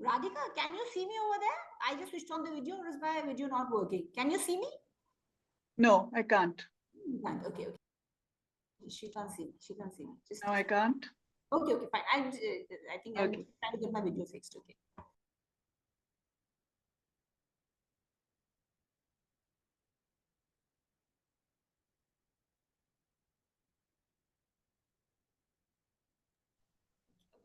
Radhika, can you see me over there? I just switched on the video, or is my video not working? Can you see me? No, I can't. You can't. Okay, okay. She can't see me. She can't see me. Just No, I can't. okay, okay, fine. I think I'm Okay. trying to get my video fixed. Okay.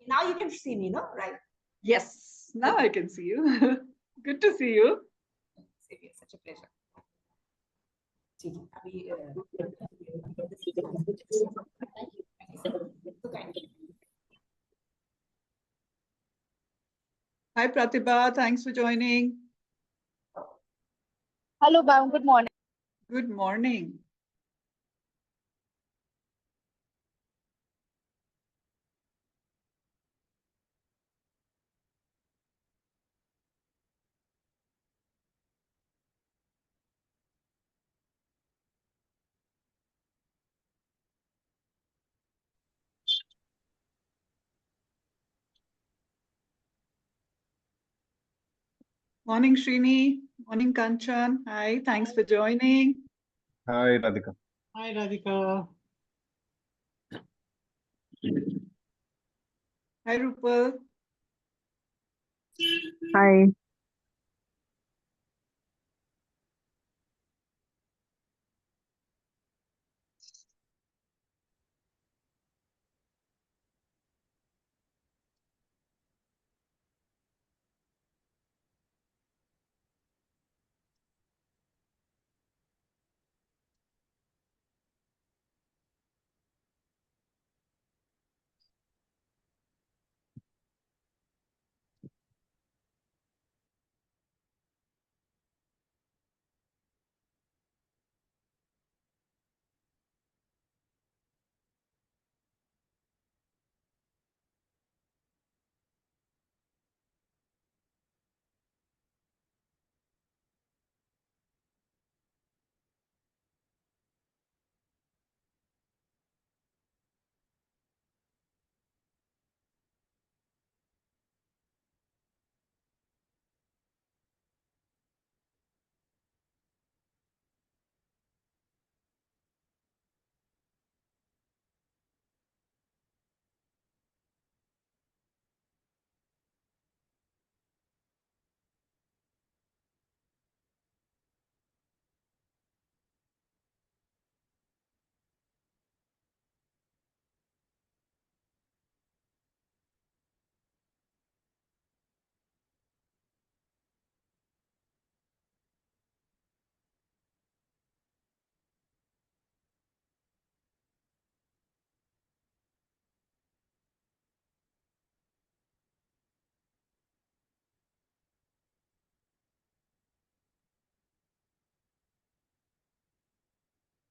Now you can see me, no? Right. Yes, now I can see you. Good to see you. Same here. Such a pleasure. ठीक है, अभी thank you. Thank you so much. So kind of you. Hi, Pratibha. Thanks for joining. Hello, ma'am. Good morning. Good morning. Morning, Srini. Morning, Kanchan. Hi, thanks for joining. Hi, Radhika. Hi, Radhika. Hi, Rupal. Hi.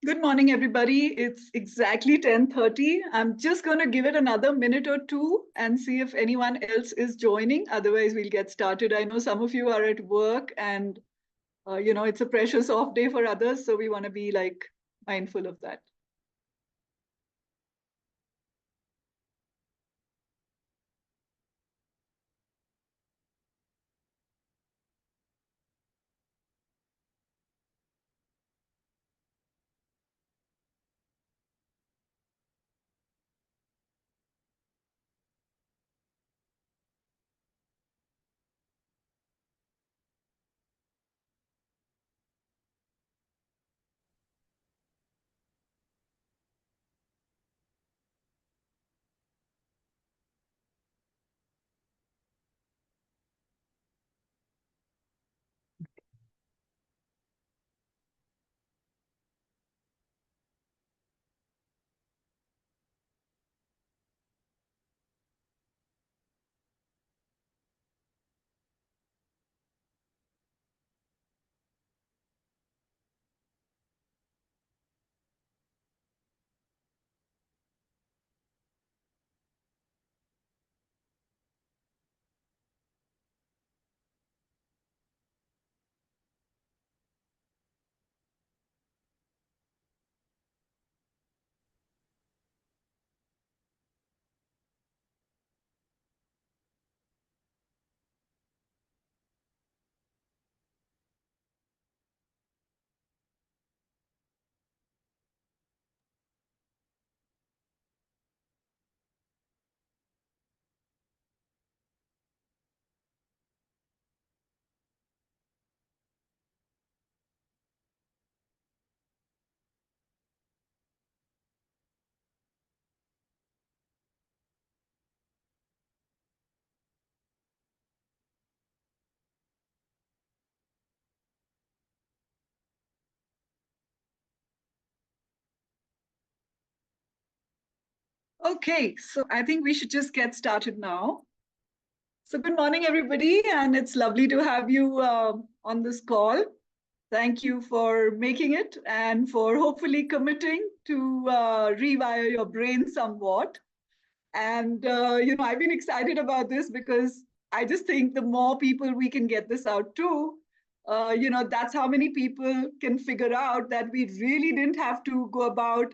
Good morning, everybody. It's exactly 10:30. I'm just going to give it another minute or two and see if anyone else is joining. Otherwise, we'll get started. I know some of you are at work and, it's a precious off day for others. So we want to be like mindful of that. Okay, so I think we should just get started now. So good morning, everybody, and it's lovely to have you on this call. Thank you for making it and for hopefully committing to rewire your brain somewhat. And, I've been excited about this because I just think the more people we can get this out to, that's how many people can figure out that we really didn't have to go about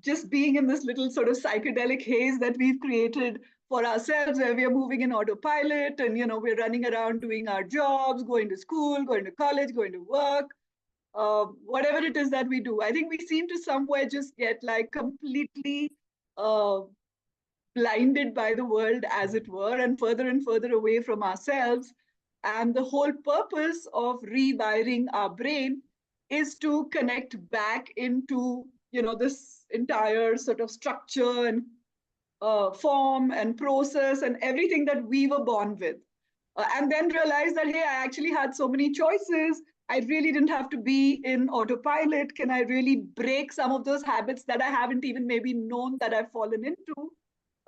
just being in this little sort of psychedelic haze that we've created for ourselves, where we are moving in autopilot and, we're running around doing our jobs, going to school, going to college, going to work, whatever it is that we do. I think we seem to somewhere just get like completely uh, blinded by the world, as it were, and further away from ourselves. And the whole purpose of rewiring our brain is to connect back into, this entire sort of structure and form and process and everything that we were born with. And then realize that, hey, I actually had so many choices. I really didn't have to be in autopilot. Can I really break some of those habits that I haven't even maybe known that I've fallen into?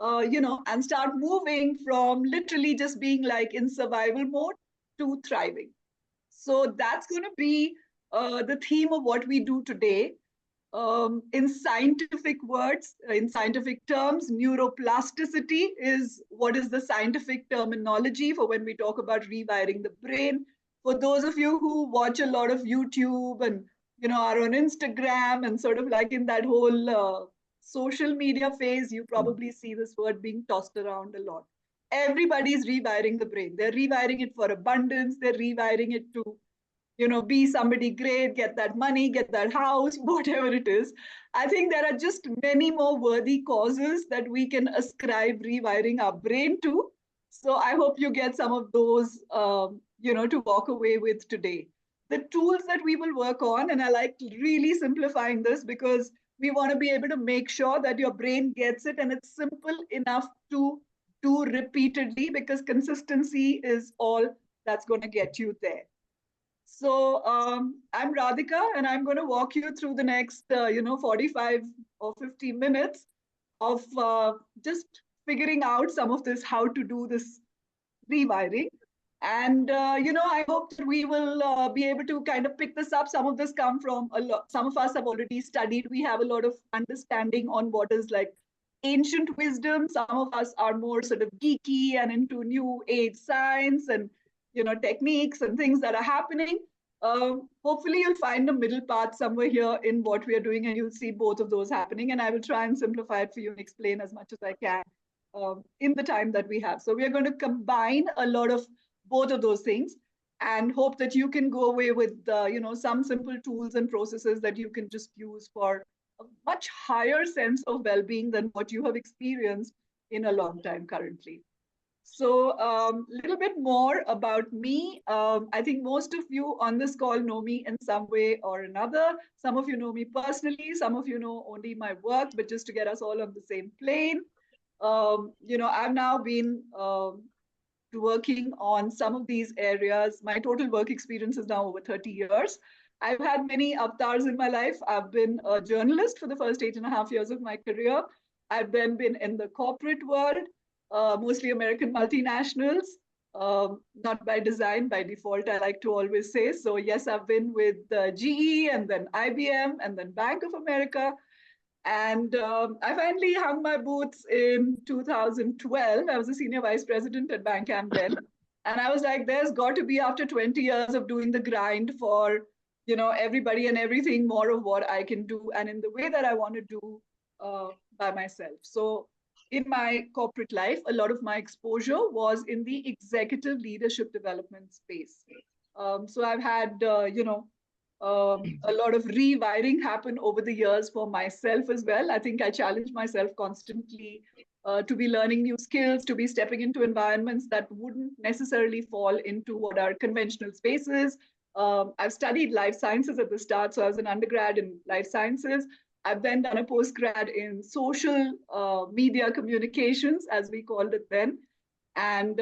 And start moving from literally just being like in survival mode to thriving. So that's going to be the theme of what we do today. In scientific words, in scientific terms, neuroplasticity is what is the scientific terminology for when we talk about rewiring the brain. For those of you who watch a lot of YouTube and are on Instagram and sort of like in that whole social media phase, you probably see this word being tossed around a lot. Everybody's rewiring the brain. They're rewiring it for abundance. They're rewiring it to be somebody great, get that money, get that house, whatever it is. I think there are just many more worthy causes that we can ascribe rewiring our brain to. So I hope you get some of those, to walk away with today. The tools that we will work on, and I like really simplifying this because we want to be able to make sure that your brain gets it and it's simple enough to do repeatedly, because consistency is all that's going to get you there. So I'm Radhika, and I'm going to walk you through the next, 45 or 50 minutes of just figuring out some of this, how to do this rewiring. And, I hope that we will be able to kind of pick this up. Some of this come from a lot. Some of us have already studied. We have a lot of understanding on what is like ancient wisdom. Some of us are more sort of geeky and into new age science and, techniques and things that are happening. Hopefully you'll find a middle path somewhere here in what we are doing, and you'll see both of those happening. And I will try and simplify it for you and explain as much as I can in the time that we have. So we are going to combine a lot of both of those things and hope that you can go away with, some simple tools and processes that you can just use for a much higher sense of well-being than what you have experienced in a long time currently. So a little bit more about me. I think most of you on this call know me in some way or another. Some of you know me personally. Some of you know only my work, but just to get us all on the same plane. I've now been working on some of these areas. My total work experience is now over 30 years. I've had many avatars in my life. I've been a journalist for the first 8.5 years of my career. I've then been in the corporate world, mostly American multinationals, not by design, by default, I like to always say. So yes, I've been with GE and then IBM and then Bank of America. And I finally hung my boots in 2012. I was a senior vice president at Bankam then. And I was like, there's got to be, after 20 years of doing the grind for, everybody and everything, more of what I can do and in the way that I want to do by myself. So in my corporate life, a lot of my exposure was in the executive leadership development space. So I've had, a lot of rewiring happen over the years for myself as well. I think I challenge myself constantly to be learning new skills, to be stepping into environments that wouldn't necessarily fall into what are conventional spaces. I've studied life sciences at the start, so I was an undergrad in life sciences. I've then done a postgrad in social media communications, as we called it then. And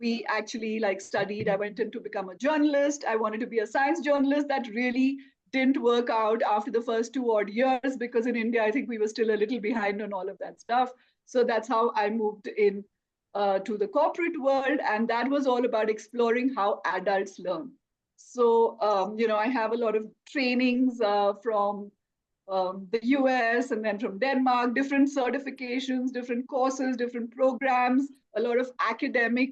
we actually studied. I went in to become a journalist. I wanted to be a science journalist. That really didn't work out after the first 2 odd years, because in India, I think we were still a little behind on all of that stuff. So that's how I moved in to the corporate world. And that was all about exploring how adults learn. So, I have a lot of trainings from the US and then from Denmark, different certifications, different courses, different programs, a lot of academic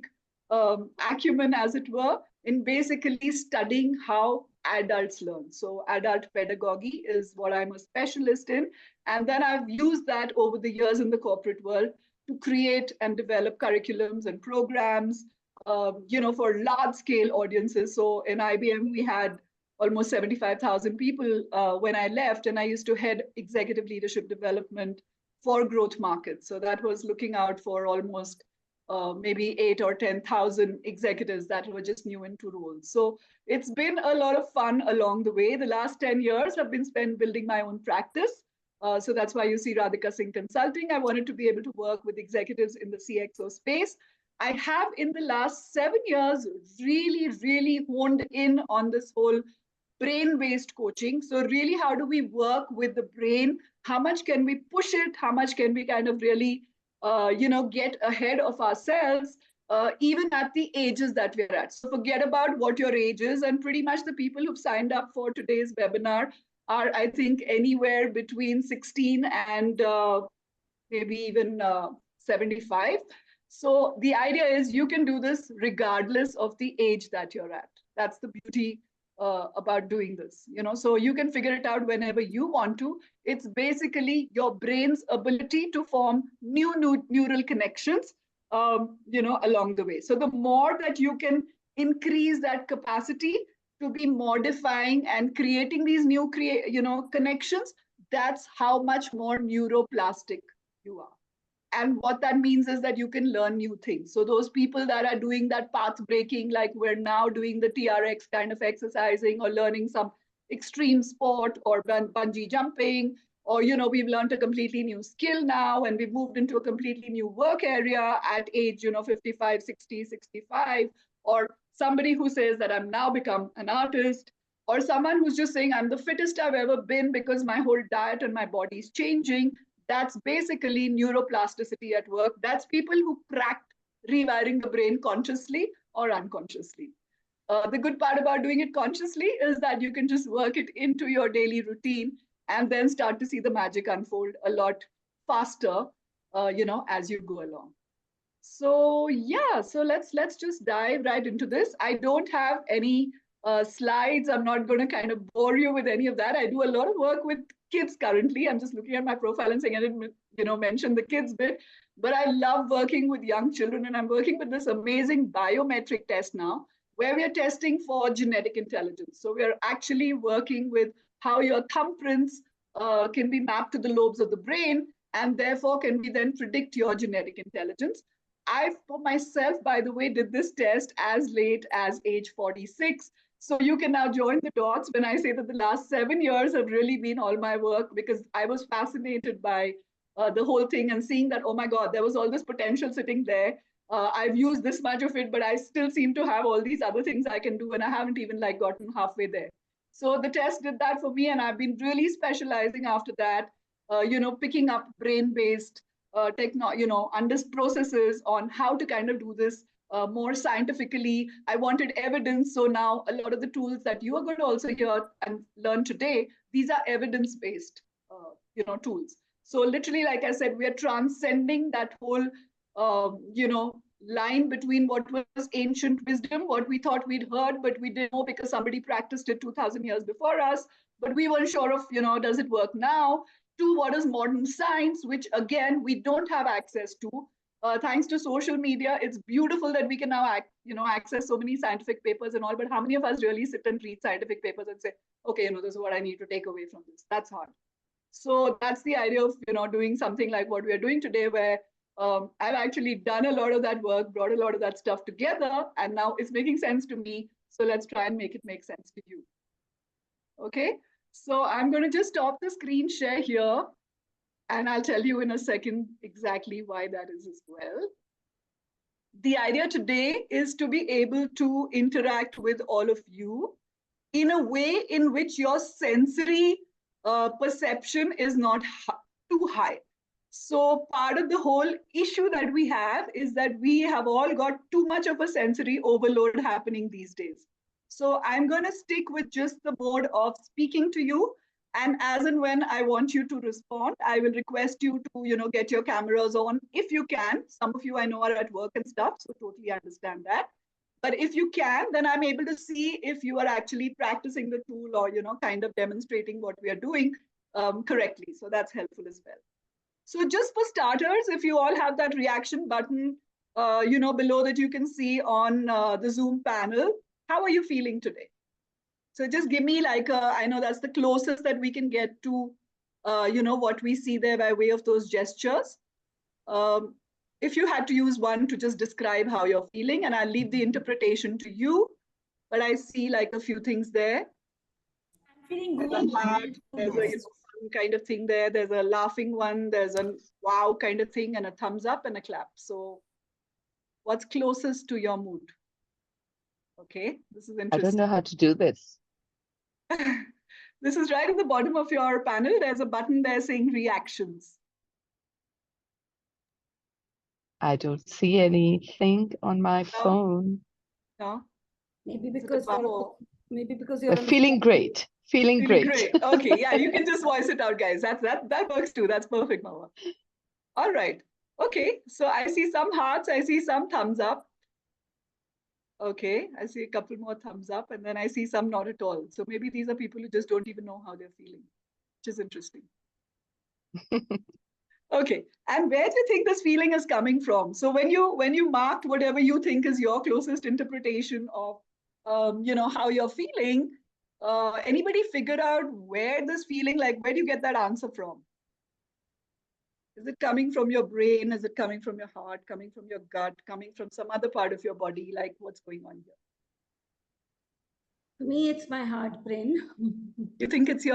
acumen, as it were, in basically studying how adults learn. So adult pedagogy is what I'm a specialist in. And then I've used that over the years in the corporate world to create and develop curriculums and programs, for large scale audiences. So in IBM, we had almost 75,000 people when I left, and I used to head executive leadership development for growth markets. So that was looking out for almost maybe 8 or 10,000 executives that were just new into roles. So it's been a lot of fun along the way. The last 10 years have been spent building my own practice. So that's why you see Radhika Singh Consulting. I wanted to be able to work with executives in the CXO space. I have in the last 7 years really, really honed in on this whole brain-based coaching. So really, how do we work with the brain? How much can we push it? How much can we kind of really, get ahead of ourselves, even at the ages that we're at? So forget about what your age is. And pretty much the people who've signed up for today's webinar are, I think, anywhere between 16 and maybe even 75. So the idea is you can do this regardless of the age that you're at. That's the beauty about doing this, so you can figure it out whenever you want to. It's basically your brain's ability to form new neural connections, along the way. So the more that you can increase that capacity to be modifying and creating these new connections, that's how much more neuroplastic you are. And what that means is that you can learn new things. So those people that are doing that path breaking, like we're now doing the TRX kind of exercising, or learning some extreme sport, or bungee jumping, or, we've learned a completely new skill now, and we've moved into a completely new work area at age, 55, 60, 65, or somebody who says that I'm now become an artist, or someone who's just saying I'm the fittest I've ever been because my whole diet and my body's changing. That's basically neuroplasticity at work. That's people who cracked rewiring the brain consciously or unconsciously. The good part about doing it consciously is that you can just work it into your daily routine and then start to see the magic unfold a lot faster, as you go along. So yeah, so let's just dive right into this. I don't have any slides. I'm not going to kind of bore you with any of that. I do a lot of work with kids currently. I'm just looking at my profile and saying I didn't, mention the kids bit, but I love working with young children, and I'm working with this amazing biometric test now, where we are testing for genetic intelligence. So we are actually working with how your thumbprints can be mapped to the lobes of the brain, and therefore can we then predict your genetic intelligence. I, for myself, by the way, did this test as late as age 46. So you can now join the dots when I say that the last 7 years have really been all my work, because I was fascinated by the whole thing and seeing that, oh my God, there was all this potential sitting there. I've used this much of it, but I still seem to have all these other things I can do, and I haven't even gotten halfway there. So the test did that for me, and I've been really specializing after that, picking up brain-based under processes on how to kind of do this more scientifically. I wanted evidence. So now a lot of the tools that you are going to also hear and learn today, these are evidence-based, tools. So literally, like I said, we are transcending that whole, line between what was ancient wisdom, what we thought we'd heard, but we didn't know because somebody practiced it 2,000 years before us, but we weren't sure of, does it work now? To what is modern science, which again, we don't have access to. Thanks to social media, it's beautiful that we can now access so many scientific papers and all, but how many of us really sit and read scientific papers and say, okay, this is what I need to take away from this? That's hard. So that's the idea of, doing something like what we are doing today, where I've actually done a lot of that work, brought a lot of that stuff together, and now it's making sense to me. So let's try and make it make sense to you. Okay. So I'm going to just stop the screen share here, and I'll tell you in a second exactly why that is as well. The idea today is to be able to interact with all of you. in a way in which your sensory perception is not too high. So part of the whole issue that we have is that we have all got too much of a sensory overload happening these days. So I'm going to stick with just the mode of speaking to you. And as and when I want you to respond, I will request you to, get your cameras on if you can. Some of you I know are at work and stuff, so totally understand that. But if you can, then I'm able to see if you are actually practicing the tool or, kind of demonstrating what we are doing correctly. So that's helpful as well. So just for starters, if you all have that reaction button, below that you can see on the Zoom panel, how are you feeling today? So just give me I know that's the closest that we can get to, what we see there by way of those gestures. If you had to use one to just describe how you're feeling, and I'll leave the interpretation to you, but I see a few things there. I'm feeling good. There's a heart, there's a kind of thing there. There's a laughing one. There's a wow kind of thing, and a thumbs up and a clap. So what's closest to your mood? Okay, this is interesting. I don't know how to do this. This is right at the bottom of your panel. There's a button there saying reactions. I don't see anything on my phone. No? Maybe because you're feeling great. Feeling great. Okay, yeah, you can just voice it out, guys. That works too. That's perfect, Mama. All right. Okay, so I see some hearts. I see some thumbs up. Okay, I see a couple more thumbs up, and then I see some not at all. So maybe these are people who just don't even know how they're feeling, which is interesting. Okay, and where do you think this feeling is coming from? So when you marked whatever you think is your closest interpretation of, how you're feeling, anybody figured out where this feeling, where do you get that answer from? Is it coming from your brain? Is it coming from your heart? Coming from your gut? Coming from some other part of your body? What's going on here? To me, it's my heart brain. You think it's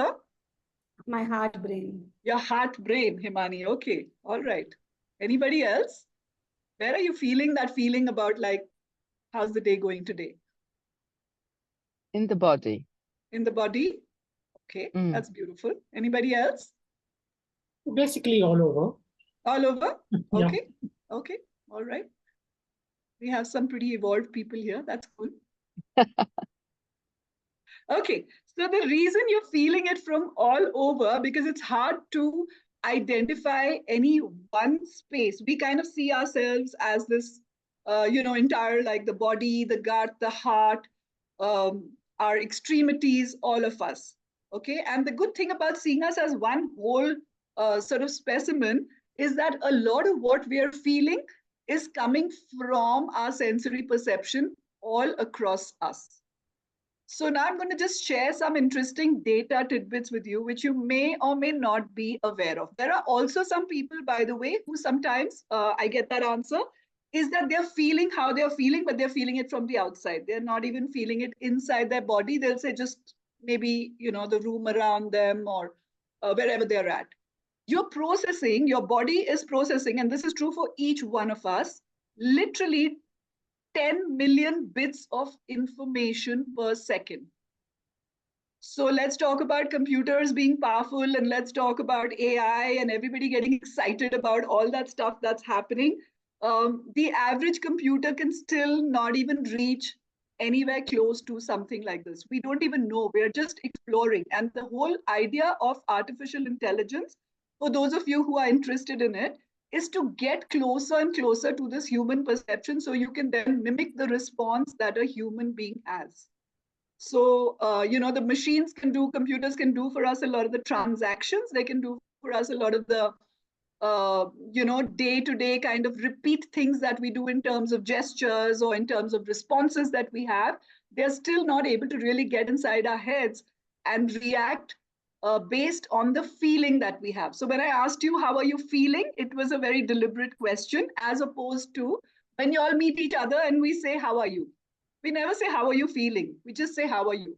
my heart brain. Your heart brain, Himani. Okay, all right. Anybody else? Where are you feeling that feeling about how's the day going today? In the body. In the body? Okay, that's beautiful. Anybody else? Basically all over. All over? Okay. Yeah. Okay. All right. We have some pretty evolved people here. That's cool. Okay. So the reason you're feeling it from all over, because it's hard to identify any one space. We kind of see ourselves as this, entire, the body, the gut, the heart, our extremities, all of us. Okay. And the good thing about seeing us as one whole sort of specimen is that a lot of what we are feeling is coming from our sensory perception all across us. So now I'm going to just share some interesting data tidbits with you, which you may or may not be aware of. There are also some people, by the way, who sometimes I get that answer, is that they're feeling how they're feeling, but they're feeling it from the outside. They're not even feeling it inside their body. They'll say just maybe, the room around them or wherever they're at. You're processing, your body is processing, and this is true for each one of us, literally 10 million bits of information per second. So let's talk about computers being powerful, and let's talk about AI and everybody getting excited about all that stuff that's happening. The average computer can still not even reach anywhere close to something like this. We don't even know. We're just exploring. And the whole idea of artificial intelligence, for those of you who are interested in it, is to get closer and closer to this human perception so you can then mimic the response that a human being has. So, the machines can do, computers can do for us a lot of the transactions. They can do for us a lot of the, day-to-day kind of repeat things that we do in terms of gestures or in terms of responses that we have. They're still not able to really get inside our heads and react based on the feeling that we have. So when I asked you, how are you feeling? It was a very deliberate question, as opposed to when you all meet each other and we say, how are you? We never say, how are you feeling? We just say, how are you?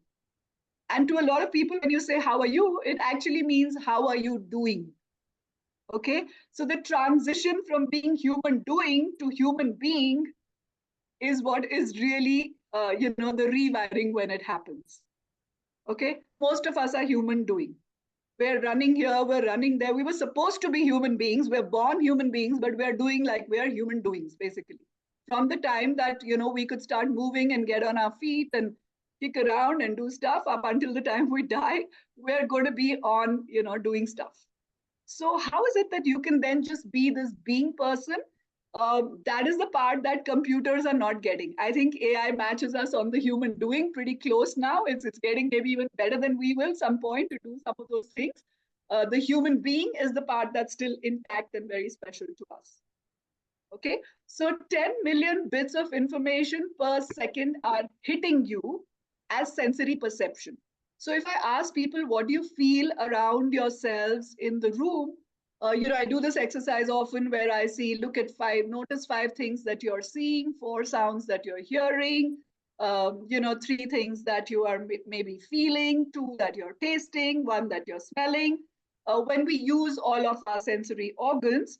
And to a lot of people, when you say, how are you? It actually means, how are you doing? Okay. So the transition from being human doing to human being is what is really, the rewiring when it happens. Okay, most of us are human doing. We're running here, we're running there. We were supposed to be human beings. We're born human beings, but we're doing like we're human doings, basically. From the time that, we could start moving and get on our feet and kick around and do stuff up until the time we die, we're going to be on, doing stuff. So how is it that you can then just be this being person? That is the part that computers are not getting. I think AI matches us on the human doing pretty close now. It's getting maybe even better than we will some point to do some of those things. The human being is the part that's still intact and very special to us. Okay, so 10 million bits of information per second are hitting you as sensory perception. So if I ask people, what do you feel around yourselves in the room? I do this exercise often where I notice 5 things that you're seeing, 4 sounds that you're hearing, 3 things that you are maybe feeling, 2 that you're tasting, 1 that you're smelling. When we use all of our sensory organs,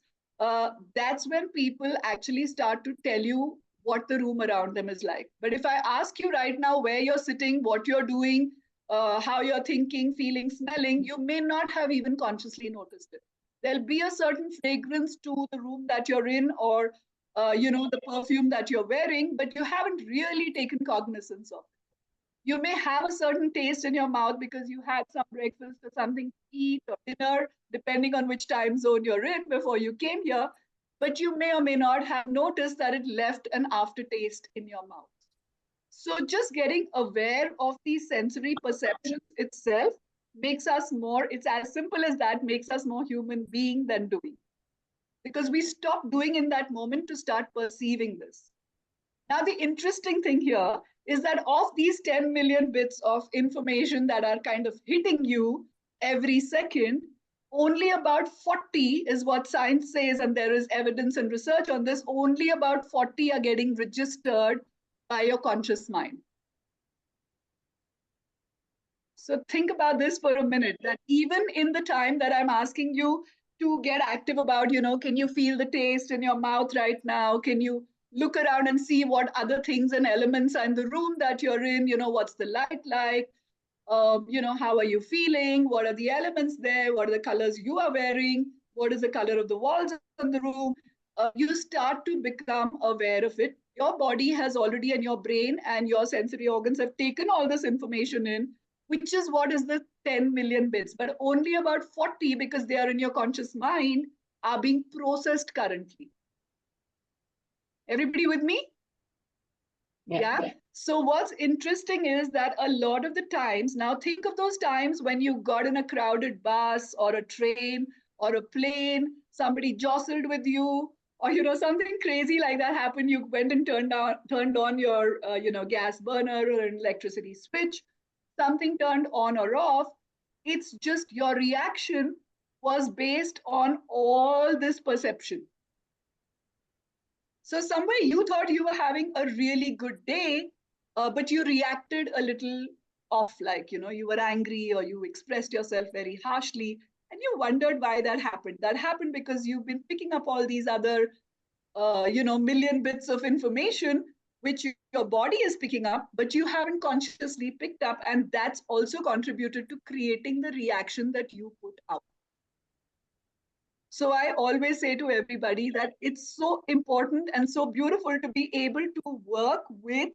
that's when people actually start to tell you what the room around them is like. But if I ask you right now where you're sitting, what you're doing, how you're thinking, feeling, smelling, you may not have even consciously noticed it. There'll be a certain fragrance to the room that you're in, or the perfume that you're wearing, but you haven't really taken cognizance of it. You may have a certain taste in your mouth because you had some breakfast or something to eat or dinner, depending on which time zone you're in before you came here. But you may or may not have noticed that it left an aftertaste in your mouth. So just getting aware of these sensory perceptions itself makes us more, it's as simple as that, makes us more human being than doing. Because we stop doing in that moment to start perceiving this. Now, the interesting thing here is that of these 10 million bits of information that are kind of hitting you every second, only about 40 is what science says, and there is evidence and research on this, only about 40 are getting registered by your conscious mind. So think about this for a minute, that even in the time that I'm asking you to get active about, can you feel the taste in your mouth right now? Can you look around and see what other things and elements are in the room that you're in? What's the light like? How are you feeling? What are the elements there? What are the colors you are wearing? What is the color of the walls in the room? You start to become aware of it. Your body has already, and your brain and your sensory organs have taken all this information in, which is what is the 10 million bits. But only about 40, because they are in your conscious mind, are being processed currently. Everybody with me? Yeah. So what's interesting is that a lot of the times, now think of those times when you got in a crowded bus or a train or a plane, somebody jostled with you, or something crazy like that happened. You went and turned on your gas burner or an electricity switch. Something turned on or off. It's just your reaction was based on all this perception. So somewhere you thought you were having a really good day, but you reacted a little off, like, you were angry or you expressed yourself very harshly, and you wondered why that happened. That happened because you've been picking up all these other, million bits of information, which your body is picking up, but you haven't consciously picked up. And that's also contributed to creating the reaction that you put out. So I always say to everybody that it's so important and so beautiful to be able to work with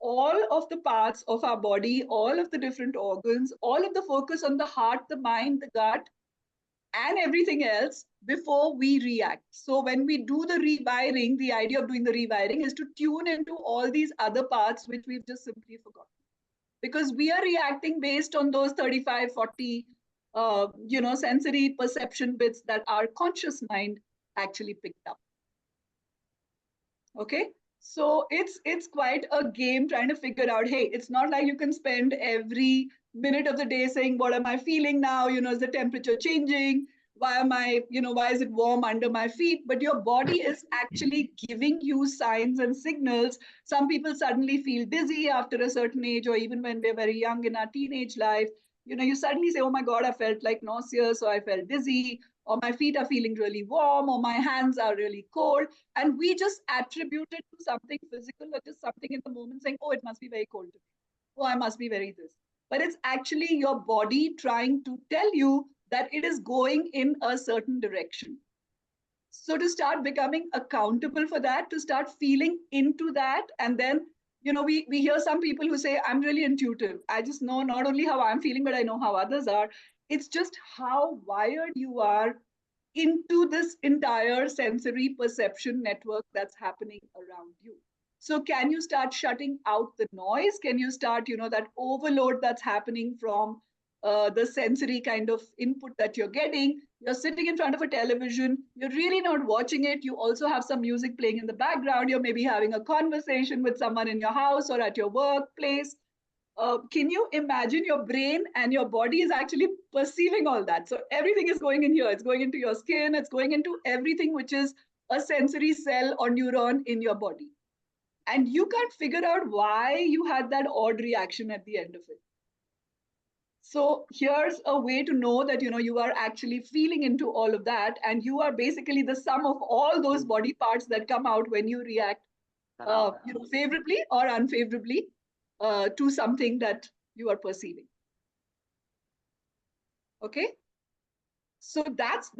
all of the parts of our body, all of the different organs, all of the focus on the heart, the mind, the gut, and everything else before we react. So when we do the rewiring, the idea of doing the rewiring is to tune into all these other parts which we've just simply forgotten. Because we are reacting based on those 35, 40 sensory perception bits that our conscious mind actually picked up. Okay, so it's quite a game trying to figure out, hey, it's not like you can spend every minute of the day saying, what am I feeling now? Is the temperature changing? Why is it warm under my feet? But your body is actually giving you signs and signals. Some people suddenly feel dizzy after a certain age, or even when we're very young in our teenage life. You suddenly say, oh my God, I felt like nauseous, so I felt dizzy, or my feet are feeling really warm, or my hands are really cold. And we just attribute it to something physical, or just something in the moment saying, oh, it must be very cold today. Oh, I must be very this. but it's actually your body trying to tell you that it is going in a certain direction. So to start becoming accountable for that, to start feeling into that, and then, we hear some people who say, I'm really intuitive. I just know not only how I'm feeling, but I know how others are. It's just how wired you are into this entire sensory perception network that's happening around you. So can you start shutting out the noise? Can you start, that overload that's happening from the sensory kind of input that you're getting? You're sitting in front of a television, you're really not watching it. You also have some music playing in the background. You're maybe having a conversation with someone in your house or at your workplace. Can you imagine your brain and your body is actually perceiving all that? So everything is going in here. It's going into your skin. It's going into everything which is a sensory cell or neuron in your body. And you can't figure out why you had that odd reaction at the end of it. So here's a way to know that, you are actually feeling into all of that. And you are basically the sum of all those body parts that come out when you react favorably or unfavorably to something that you are perceiving. Okay. So that's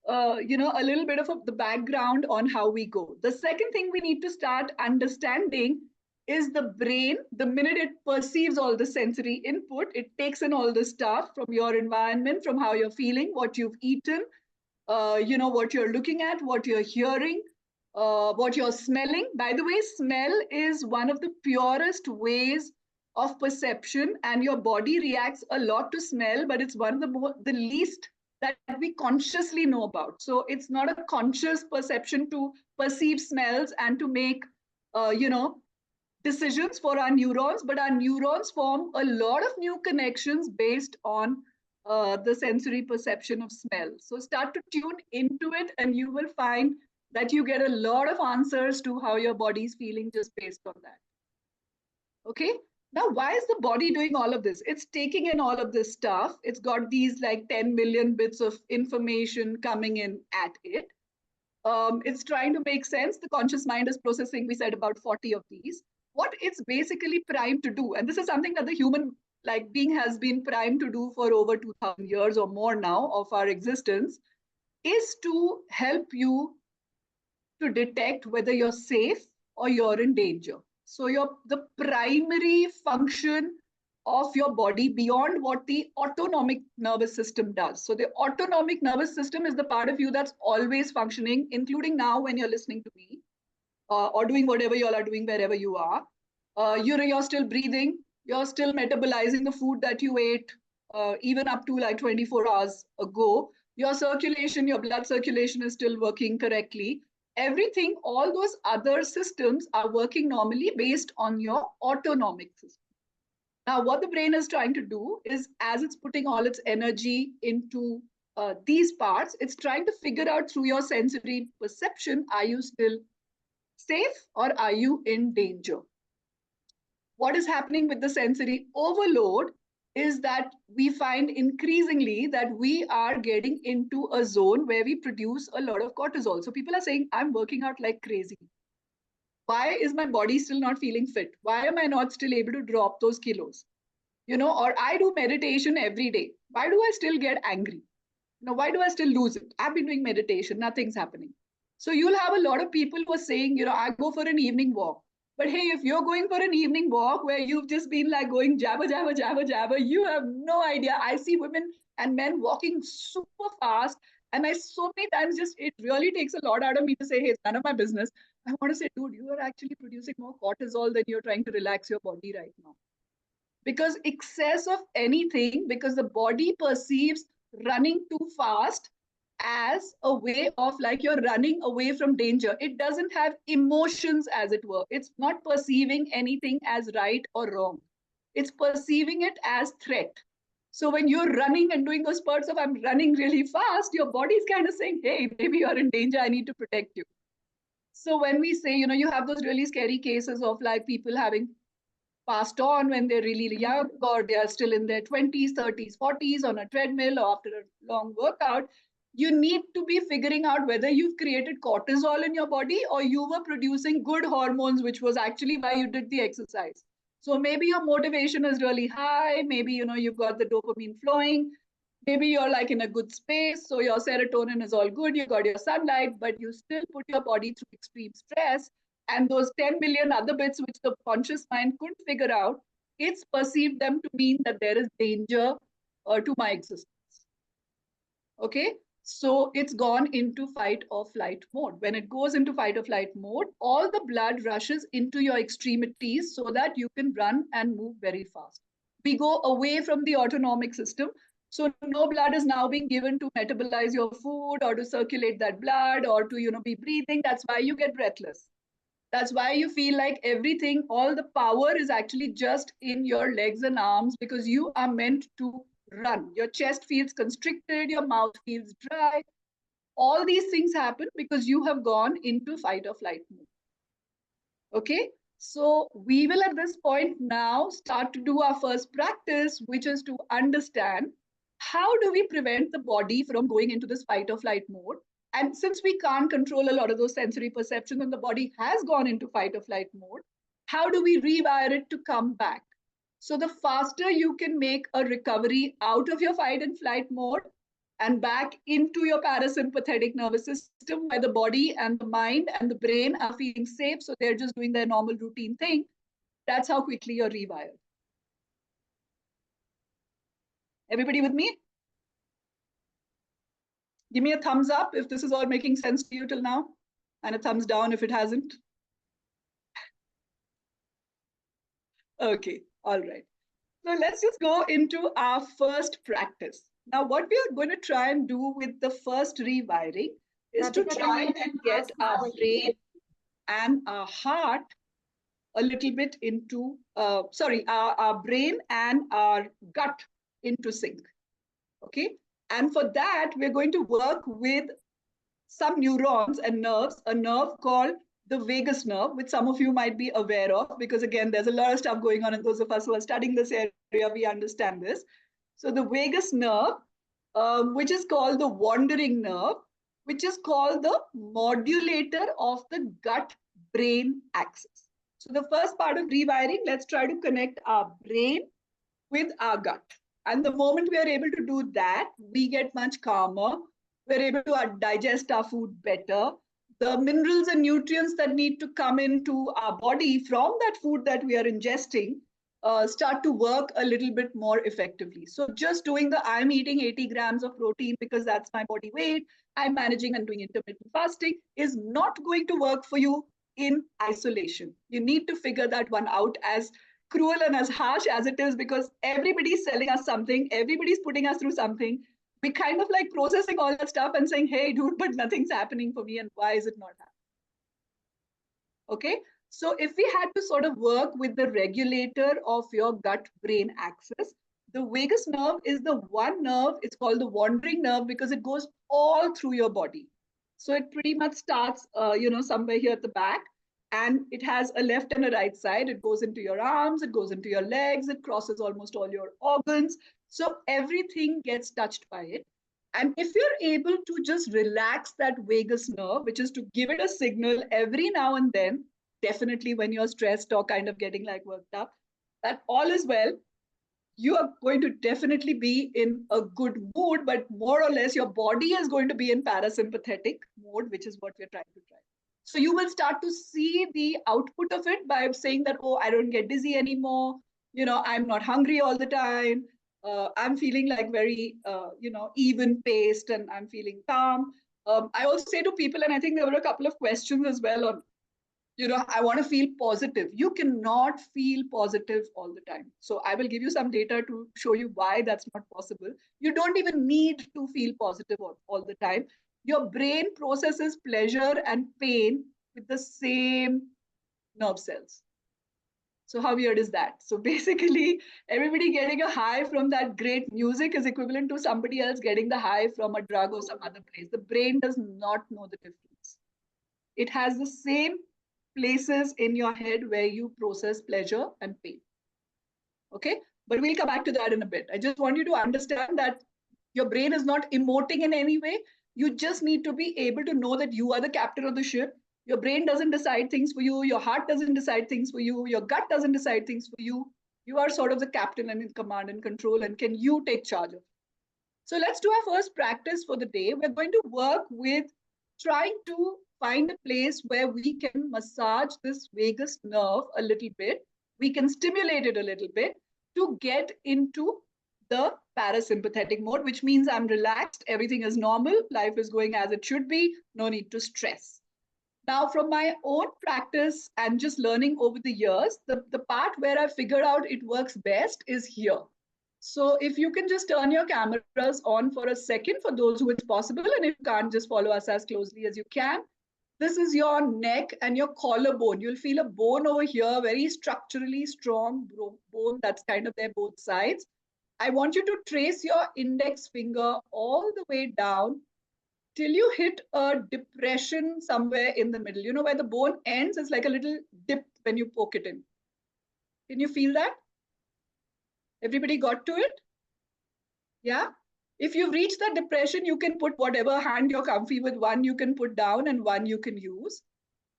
a little bit of the background on how we go. The second thing we need to start understanding is the brain. The minute it perceives all the sensory input, it takes in all the stuff from your environment, from how you're feeling, what you've eaten, what you're looking at, what you're hearing, what you're smelling. By the way, smell is one of the purest ways of perception, and your body reacts a lot to smell, but it's one of the least that we consciously know about. So it's not a conscious perception to perceive smells and to make, decisions for our neurons, but our neurons form a lot of new connections based on the sensory perception of smell. So start to tune into it, and you will find that you get a lot of answers to how your body is feeling just based on that. Okay. Now, why is the body doing all of this? It's taking in all of this stuff. It's got these like 10 million bits of information coming in at it. It's trying to make sense. The conscious mind is processing, we said, about 40 of these. What it's basically primed to do, and this is something that the human being has been primed to do for over 2000 years or more now of our existence, is to help you to detect whether you're safe or you're in danger. So the primary function of your body beyond what the autonomic nervous system does. So the autonomic nervous system is the part of you that's always functioning, including now when you're listening to me or doing whatever you all are doing wherever you are. You're still breathing. You're still metabolizing the food that you ate even up to like 24 hours ago. Your circulation, your blood circulation is still working correctly. Everything, all those other systems are working normally based on your autonomic system. Now, what the brain is trying to do is, as it's putting all its energy into these parts, it's trying to figure out through your sensory perception, are you still safe or are you in danger? What is happening with the sensory overload is that we find increasingly that we are getting into a zone where we produce a lot of cortisol. So people are saying, I'm working out like crazy. Why is my body still not feeling fit? Why am I not still able to drop those kilos? Or I do meditation every day. Why do I still get angry? Why do I still lose it? I've been doing meditation, nothing's happening. So you'll have a lot of people who are saying, I go for an evening walk. But hey, if you're going for an evening walk where you've just been like going jabber, jabber, jabber, jabber, you have no idea. I see women and men walking super fast. And I so many times it really takes a lot out of me to say, hey, it's none of my business. I want to say, dude, you are actually producing more cortisol than you're trying to relax your body right now. Because excess of anything, because the body perceives running too fast as a way of like you're running away from danger. It doesn't have emotions, as it were. It's not perceiving anything as right or wrong. It's perceiving it as threat. So when you're running and doing those spurts of I'm running really fast, your body's kind of saying, hey, maybe you're in danger. I need to protect you. So when we say, you have those really scary cases of like people having passed on when they're really young, or they are still in their 20s, 30s, 40s on a treadmill or after a long workout, you need to be figuring out whether you've created cortisol in your body or you were producing good hormones, which was actually why you did the exercise. So maybe your motivation is really high. Maybe, you've got the dopamine flowing. Maybe you're like in a good space. So your serotonin is all good. You got your sunlight, but you still put your body through extreme stress. And those 10 million other bits, which the conscious mind couldn't figure out, it's perceived them to mean that there is danger to my existence. Okay. So it's gone into fight or flight mode. When it goes into fight or flight mode, all the blood rushes into your extremities so that you can run and move very fast. We go away from the autonomic system. So no blood is now being given to metabolize your food or to circulate that blood or to, be breathing. That's why you get breathless. That's why you feel like everything, all the power is actually just in your legs and arms because you are meant to run. Your chest feels constricted, your mouth feels dry. All these things happen because you have gone into fight or flight mode. Okay, so we will at this point now start to do our first practice, which is to understand how do we prevent the body from going into this fight or flight mode. And since we can't control a lot of those sensory perceptions and the body has gone into fight or flight mode, how do we rewire it to come back? So the faster you can make a recovery out of your fight and flight mode and back into your parasympathetic nervous system where the body and the mind and the brain are feeling safe, so they're just doing their normal routine thing, that's how quickly you're rewired. Everybody with me? Give me a thumbs up if this is all making sense to you till now, and a thumbs down if it hasn't. Okay, all right. So let's just go into our first practice. Now, what we are going to try and do with the first rewiring is to try and get our brain and our heart a little bit into, our brain and our gut into sync. Okay. And for that, we're going to work with some neurons and nerves, a nerve called the vagus nerve, which some of you might be aware of, because again, there's a lot of stuff going on, and those of us who are studying this area, we understand this. So the vagus nerve, which is called the wandering nerve, which is called the modulator of the gut-brain axis. So the first part of rewiring, let's try to connect our brain with our gut. And the moment we are able to do that, we get much calmer. We're able to digest our food better. The minerals and nutrients that need to come into our body from that food that we are ingesting start to work a little bit more effectively. So just doing I'm eating 80 grams of protein because that's my body weight, I'm managing and doing intermittent fasting is not going to work for you in isolation. You need to figure that one out, as cruel and as harsh as it is, because everybody's selling us something, everybody's putting us through something. We kind of like processing all that stuff and saying, hey, dude, but nothing's happening for me. And why is it not happening? Okay. So if we had to sort of work with the regulator of your gut-brain axis, the vagus nerve is the one nerve, it's called the wandering nerve because it goes all through your body. So it pretty much starts, somewhere here at the back, and it has a left and a right side. It goes into your arms, it goes into your legs, it crosses almost all your organs. So everything gets touched by it. And if you're able to just relax that vagus nerve, which is to give it a signal every now and then, definitely when you're stressed or kind of getting like worked up, that all is well, you are going to definitely be in a good mood, but more or less your body is going to be in parasympathetic mode, which is what we're trying to try. So you will start to see the output of it by saying that, oh, I don't get dizzy anymore. I'm not hungry all the time. I'm feeling like very, even paced, and I'm feeling calm. I also say to people, and I think there were a couple of questions as well on, I want to feel positive. You cannot feel positive all the time. So I will give you some data to show you why that's not possible. You don't even need to feel positive all the time. Your brain processes pleasure and pain with the same nerve cells. So how weird is that? So basically, everybody getting a high from that great music is equivalent to somebody else getting the high from a drug or some other place. The brain does not know the difference. It has the same places in your head where you process pleasure and pain. Okay, but we'll come back to that in a bit. I just want you to understand that your brain is not emoting in any way. You just need to be able to know that you are the captain of the ship Your brain doesn't decide things for you. Your heart doesn't decide things for you. Your gut doesn't decide things for you. You are sort of the captain and in command and control. And can you take charge of it? So let's do our first practice for the day. We're going to work with trying to find a place where we can massage this vagus nerve a little bit. We can stimulate it a little bit to get into the parasympathetic mode, which means I'm relaxed, everything is normal, life is going as it should be, no need to stress. Now, from my own practice and just learning over the years, the part where I figured out it works best is here. So if you can just turn your cameras on for a second for those who it's possible, and if you can't, just follow us as closely as you can. This is your neck and your collarbone. You'll feel a bone over here, very structurally strong bone that's kind of there both sides. I want you to trace your index finger all the way down till you hit a depression somewhere in the middle. You know where the bone ends? It's like a little dip when you poke it in. Can you feel that? Everybody got to it? Yeah? If you've reached that depression, you can put whatever hand you're comfy with. One you can put down and one you can use.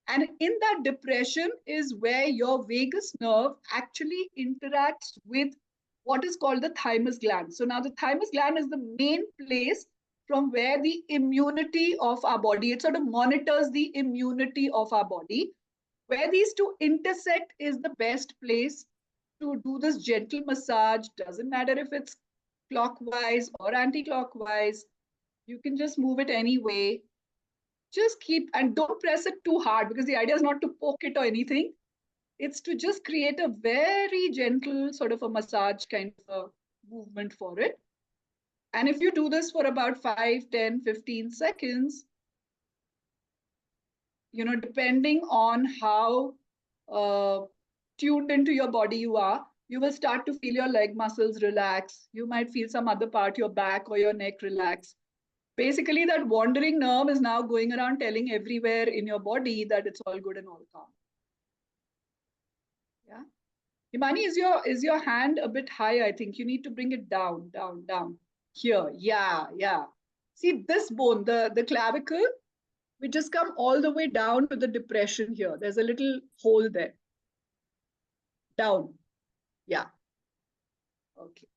And in that depression is where your vagus nerve actually interacts with what is called the thymus gland. So now the thymus gland is the main place from where the immunity of our body, it sort of monitors the immunity of our body. Where these two intersect is the best place to do this gentle massage. Doesn't matter if it's clockwise or anti-clockwise. You can just move it any way. Just keep, and don't press it too hard, because the idea is not to poke it or anything. It's to just create a very gentle sort of a massage kind of a movement for it. And if you do this for about 5, 10, 15 seconds, you know, depending on how tuned into your body you are, you will start to feel your leg muscles relax. You might feel some other part, your back or your neck relax. Basically, that wandering nerve is now going around telling everywhere in your body that it's all good and all calm. Yeah. Himani, is your hand a bit high? I think you need to bring it down, down, down. Here. Yeah, yeah. See this bone, the clavicle, we just come all the way down to the depression here. There's a little hole there. Down. Yeah. Okay.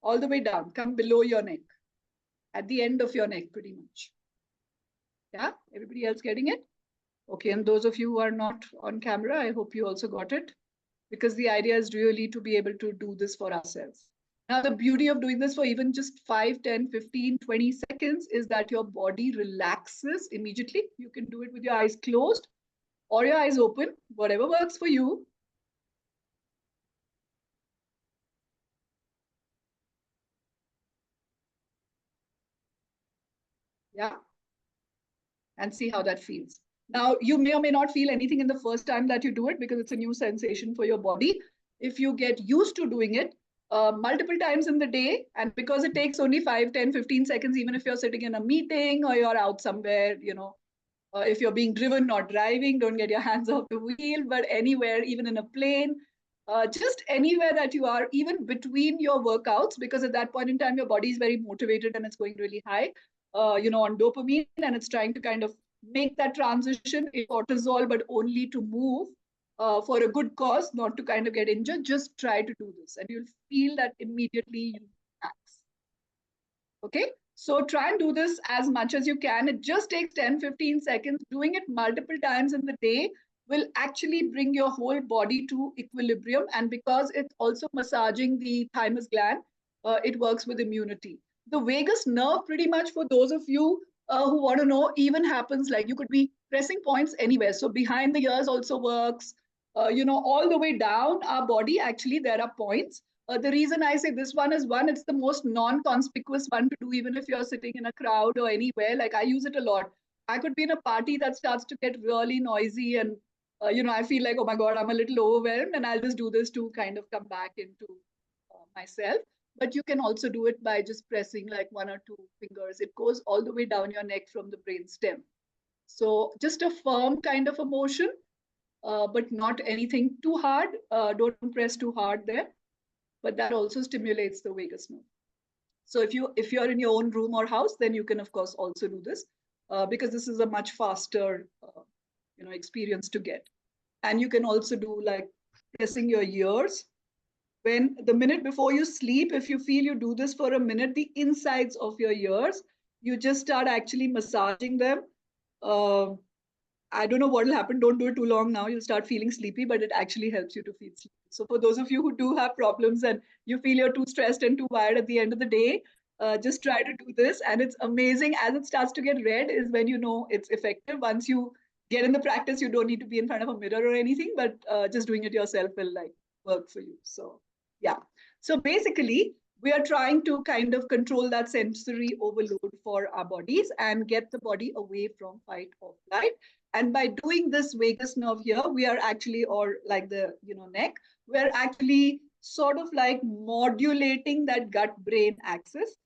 All the way down. Come below your neck. At the end of your neck, pretty much. Yeah? Everybody else getting it? Okay. And those of you who are not on camera, I hope you also got it. Because the idea is really to be able to do this for ourselves. Now, the beauty of doing this for even just 5, 10, 15, 20 seconds is that your body relaxes immediately. You can do it with your eyes closed or your eyes open, whatever works for you. Yeah. And see how that feels. Now, you may or may not feel anything in the first time that you do it because it's a new sensation for your body. If you get used to doing it multiple times in the day, and because it takes only 5, 10, 15 seconds, even if you're sitting in a meeting or you're out somewhere, you know, if you're being driven, not driving, don't get your hands off the wheel, but anywhere, even in a plane, just anywhere that you are, even between your workouts, because at that point in time, your body is very motivated and it's going really high, you know, on dopamine, and it's trying to kind of make that transition in cortisol, but only to move for a good cause, not to kind of get injured. Just try to do this and you'll feel that immediately you relax. Okay, so try and do this as much as you can. It just takes 10, 15 seconds. Doing it multiple times in the day will actually bring your whole body to equilibrium. And because it's also massaging the thymus gland, it works with immunity. The vagus nerve, pretty much for those of you who want to know, even happens like you could be pressing points anywhere. So behind the ears also works, you know, all the way down our body, actually, there are points. The reason I say this one is, one, it's the most non-conspicuous one to do, even if you're sitting in a crowd or anywhere. Like I use it a lot. I could be in a party that starts to get really noisy and, you know, I feel like, oh my God, I'm a little overwhelmed, and I'll just do this to kind of come back into myself. But you can also do it by just pressing like 1 or 2 fingers. It goes all the way down your neck from the brain stem. So just a firm kind of a motion, but not anything too hard. Don't press too hard there. But that also stimulates the vagus nerve. So if you're in your own room or house, then you can of course also do this because this is a much faster experience to get. And you can also do like pressing your ears. When the minute before you sleep, if you feel you do this for a minute, the insides of your ears, you just start actually massaging them. Uh, I don't know what will happen. Don't do it too long now. You'll start feeling sleepy, but it actually helps you to feel sleepy. So for those of you who do have problems and you feel you're too stressed and too wired at the end of the day, just try to do this. And it's amazing as it starts to get red is when you know it's effective. Once you get in the practice, you don't need to be in front of a mirror or anything, but just doing it yourself will like work for you. So yeah. So basically, we are trying to kind of control that sensory overload for our bodies and get the body away from fight or flight. And by doing this vagus nerve here, we are actually, or like the neck, we're actually sort of like modulating that gut brain axis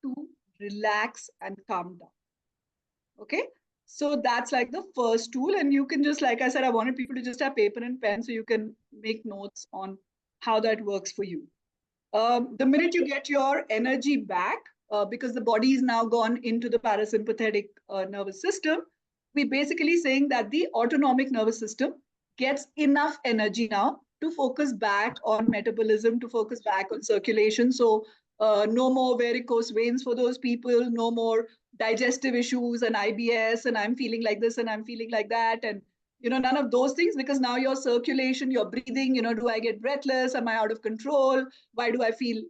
to relax and calm down. Okay. So that's like the first tool. And you can just, like I said, I wanted people to just have paper and pen so you can make notes on how that works for you. The minute you get your energy back, because the body is now gone into the parasympathetic nervous system, we basically saying that the autonomic nervous system gets enough energy now to focus back on metabolism, to focus back on circulation. So no more varicose veins for those people, no more digestive issues and IBS, and I'm feeling like this and I'm feeling like that. And none of those things, because now your circulation, your breathing, do I get breathless? Am I out of control? Why do I feel,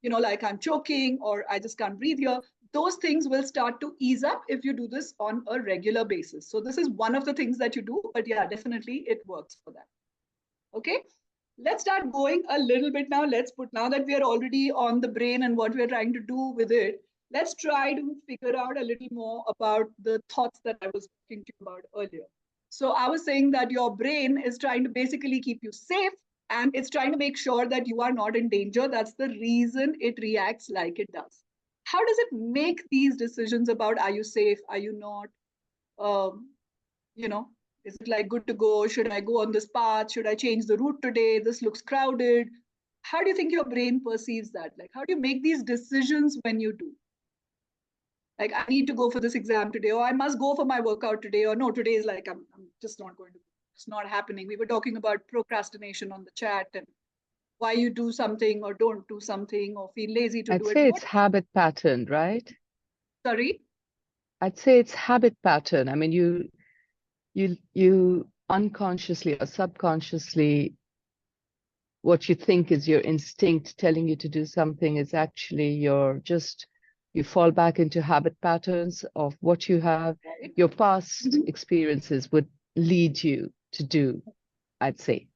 like I'm choking or I just can't breathe here? Those things will start to ease up if you do this on a regular basis. So this is one of the things that you do, but yeah, definitely it works for that. Okay, let's start going a little bit now. Now that we are already on the brain and what we're trying to do with it, let's try to figure out a little more about the thoughts that I was talking to you about earlier. So I was saying that your brain is trying to basically keep you safe and it's trying to make sure that you are not in danger. That's the reason it reacts like it does. How does it make these decisions about are you safe, are you not? Is it like good to go? Should I go on this path? Should I change the route today? This looks crowded. How do you think your brain perceives that? Like, how do you make these decisions when you do? Like, I need to go for this exam today, or I must go for my workout today, or no, today is like, I'm just not going to, it's not happening. We were talking about procrastination on the chat and why you do something or don't do something or feel lazy to do it. I'd say it's habit pattern, right? Sorry? I'd say it's habit pattern. I mean, you unconsciously or subconsciously, what you think is your instinct telling you to do something is actually you fall back into habit patterns of what you have, your past experiences would lead you to do, I'd say.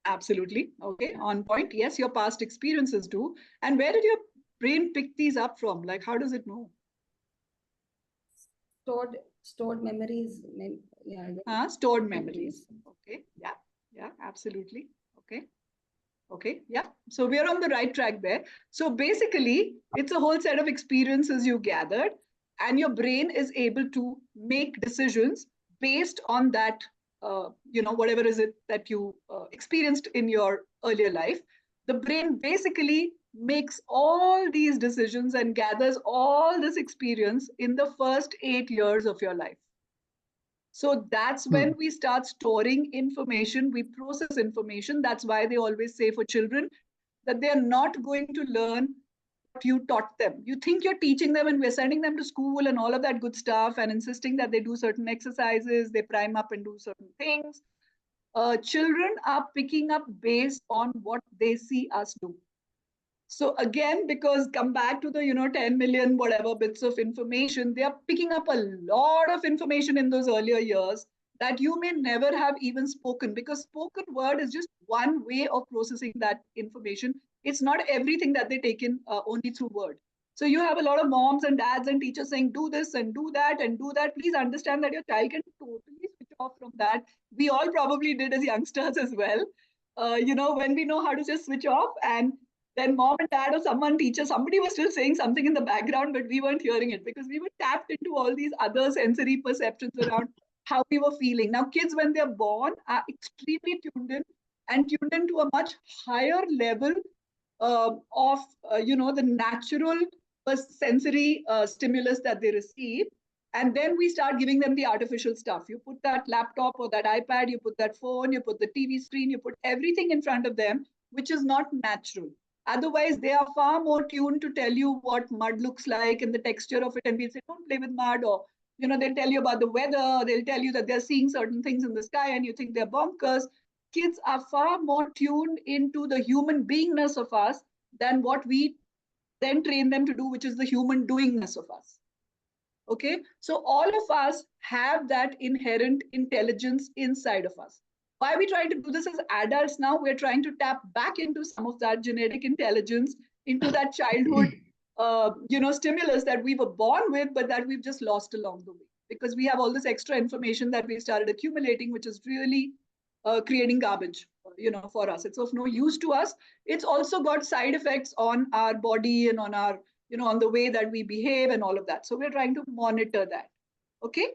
Absolutely. Okay, on point. Yes, your past experiences do. And where did your brain pick these up from? Like, how does it know? Stored memories. Stored memories. Okay. Yeah, absolutely. Okay. Yeah. So we're on the right track there. So basically, it's a whole set of experiences you gathered, and your brain is able to make decisions based on that, whatever is it that you experienced in your earlier life. The brain basically makes all these decisions and gathers all this experience in the first 8 years of your life. So that's when we start storing information, we process information. That's why they always say for children that they are not going to learn what you taught them. You think you're teaching them and we're sending them to school and all of that good stuff and insisting that they do certain exercises, they prime up and do certain things. Children are picking up based on what they see us do. So again, because come back to the 10 million whatever bits of information, they are picking up a lot of information in those earlier years that you may never have even spoken, because spoken word is just one way of processing that information. It's not everything that they take in only through word. So you have a lot of moms and dads and teachers saying do this and do that and do that. Please understand that your child can totally switch off from that. We all probably did as youngsters as well. When we know how to just switch off, and then mom and dad or someone, teacher, somebody was still saying something in the background, but we weren't hearing it because we were tapped into all these other sensory perceptions around how we were feeling. Now, kids, when they're born, are extremely tuned in to a much higher level of, the natural sensory stimulus that they receive. And then we start giving them the artificial stuff. You put that laptop or that iPad, you put that phone, you put the TV screen, you put everything in front of them, which is not natural. Otherwise, they are far more tuned to tell you what mud looks like and the texture of it. And we say, don't play with mud. Or, they'll tell you about the weather. They'll tell you that they're seeing certain things in the sky and you think they're bonkers. Kids are far more tuned into the human beingness of us than what we then train them to do, which is the human doingness of us. Okay, so all of us have that inherent intelligence inside of us. Why are we trying to do this as adults now? We're trying to tap back into some of that genetic intelligence, into that childhood, stimulus that we were born with, but that we've just lost along the way because we have all this extra information that we started accumulating, which is really creating garbage, for us. It's of no use to us. It's also got side effects on our body and on our, on the way that we behave and all of that. So we're trying to monitor that. Okay.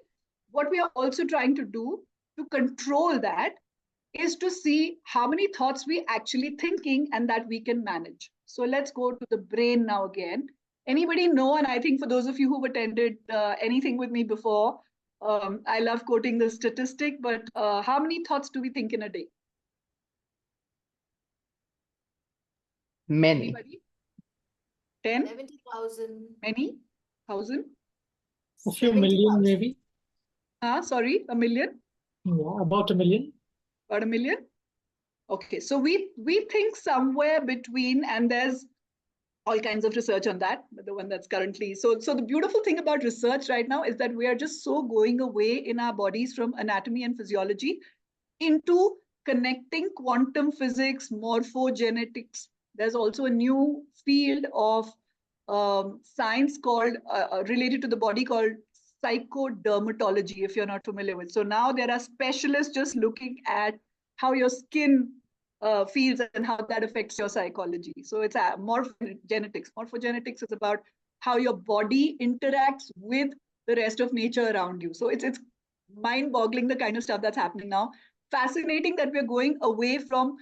What we are also trying to do to control that is to see how many thoughts we actually thinking and that we can manage. So let's go to the brain now again. Anybody know? And I think for those of you who've attended anything with me before, I love quoting the statistic, but how many thoughts do we think in a day? Many. Anybody? 10? 70,000. Many? 1,000? A few million, maybe. Sorry, a million? Yeah, about a million. About a million? Okay, so we think somewhere between, and there's all kinds of research on that, but the one that's currently, so the beautiful thing about research right now is that we are just so going away in our bodies from anatomy and physiology into connecting quantum physics, morphogenetics. There's also a new field of science called, related to the body called psychodermatology, if you're not familiar with. So now there are specialists just looking at how your skin feels and how that affects your psychology. So it's morphogenetics. Morphogenetics is about how your body interacts with the rest of nature around you. So it's mind-boggling, the kind of stuff that's happening now. Fascinating that we're going away from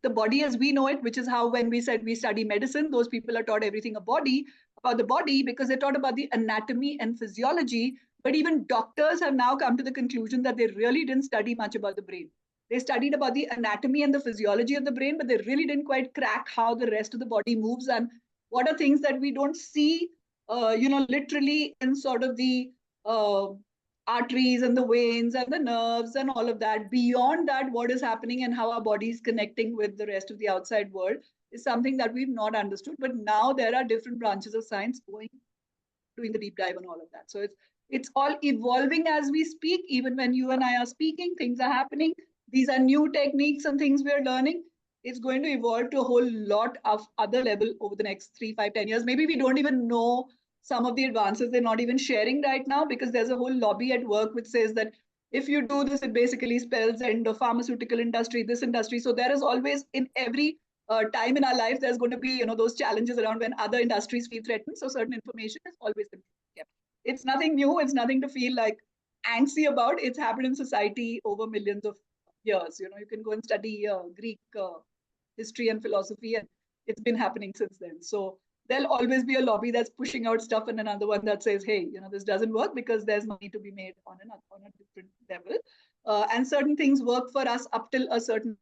the body as we know it, which is how when we said we study medicine, those people are taught everything about the body because they're taught about the anatomy and physiology. But even doctors have now come to the conclusion that they really didn't study much about the brain. They studied about the anatomy and the physiology of the brain, but they really didn't quite crack how the rest of the body moves and what are things that we don't see, literally in sort of the arteries and the veins and the nerves and all of that. Beyond that, what is happening and how our body is connecting with the rest of the outside world is something that we've not understood. But now there are different branches of science doing the deep dive on all of that. So it's all evolving as we speak. Even when you and I are speaking, things are happening. These are new techniques and things we're learning. It's going to evolve to a whole lot of other level over the next 3, 5, 10 years. Maybe we don't even know some of the advances they're not even sharing right now because there's a whole lobby at work which says that if you do this, it basically spells end of pharmaceutical industry, this industry. So there is always in every time in our life, there's going to be, those challenges around when other industries feel threatened. So certain information is always kept. It's nothing new. It's nothing to feel like antsy about. It's happened in society over millions of years. You can go and study Greek history and philosophy, and it's been happening since then. So there'll always be a lobby that's pushing out stuff and another one that says, hey, this doesn't work because there's money to be made on a different level. And certain things work for us up till a certain,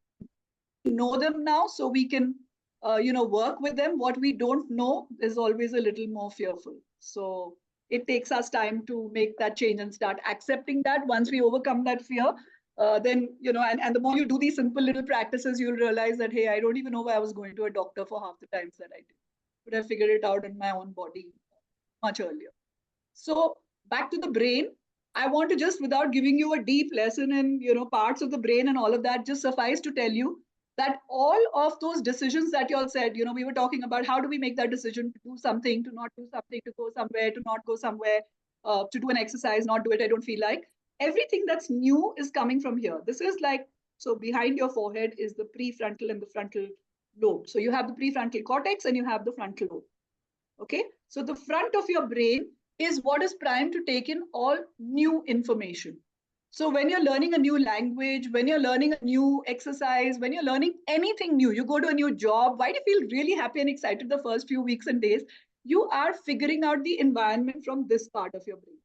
know them now so we can, work with them. What we don't know is always a little more fearful. So it takes us time to make that change and start accepting that. Once we overcome that fear, then, and the more you do these simple little practices, you'll realize that, hey, I don't even know why I was going to a doctor for half the times that I did. But I figured it out in my own body much earlier. So back to the brain, I want to just, without giving you a deep lesson in, parts of the brain and all of that, just suffice to tell you that all of those decisions that you all said, we were talking about how do we make that decision to do something, to not do something, to go somewhere, to not go somewhere, to do an exercise, not do it, I don't feel like. Everything that's new is coming from here. This is like, so behind your forehead is the prefrontal and the frontal lobe. So you have the prefrontal cortex and you have the frontal lobe. Okay. So the front of your brain is what is primed to take in all new information. So when you're learning a new language, when you're learning a new exercise, when you're learning anything new, you go to a new job, why do you feel really happy and excited the first few weeks and days? You are figuring out the environment from this part of your brain.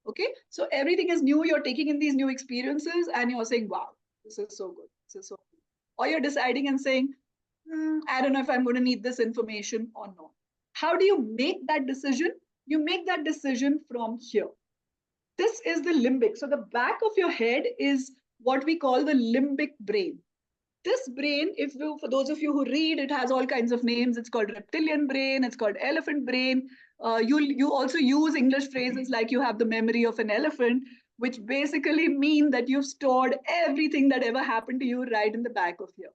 Okay, so everything is new. You're taking in these new experiences and you're saying, wow, this is so good. This is so good. Or you're deciding and saying, I don't know if I'm going to need this information or not. How do you make that decision? You make that decision from here. This is the limbic. So the back of your head is what we call the limbic brain. This brain, for those of you who read, it has all kinds of names. It's called reptilian brain. It's called elephant brain. You also use English phrases like you have the memory of an elephant, which basically mean that you've stored everything that ever happened to you right in the back of here.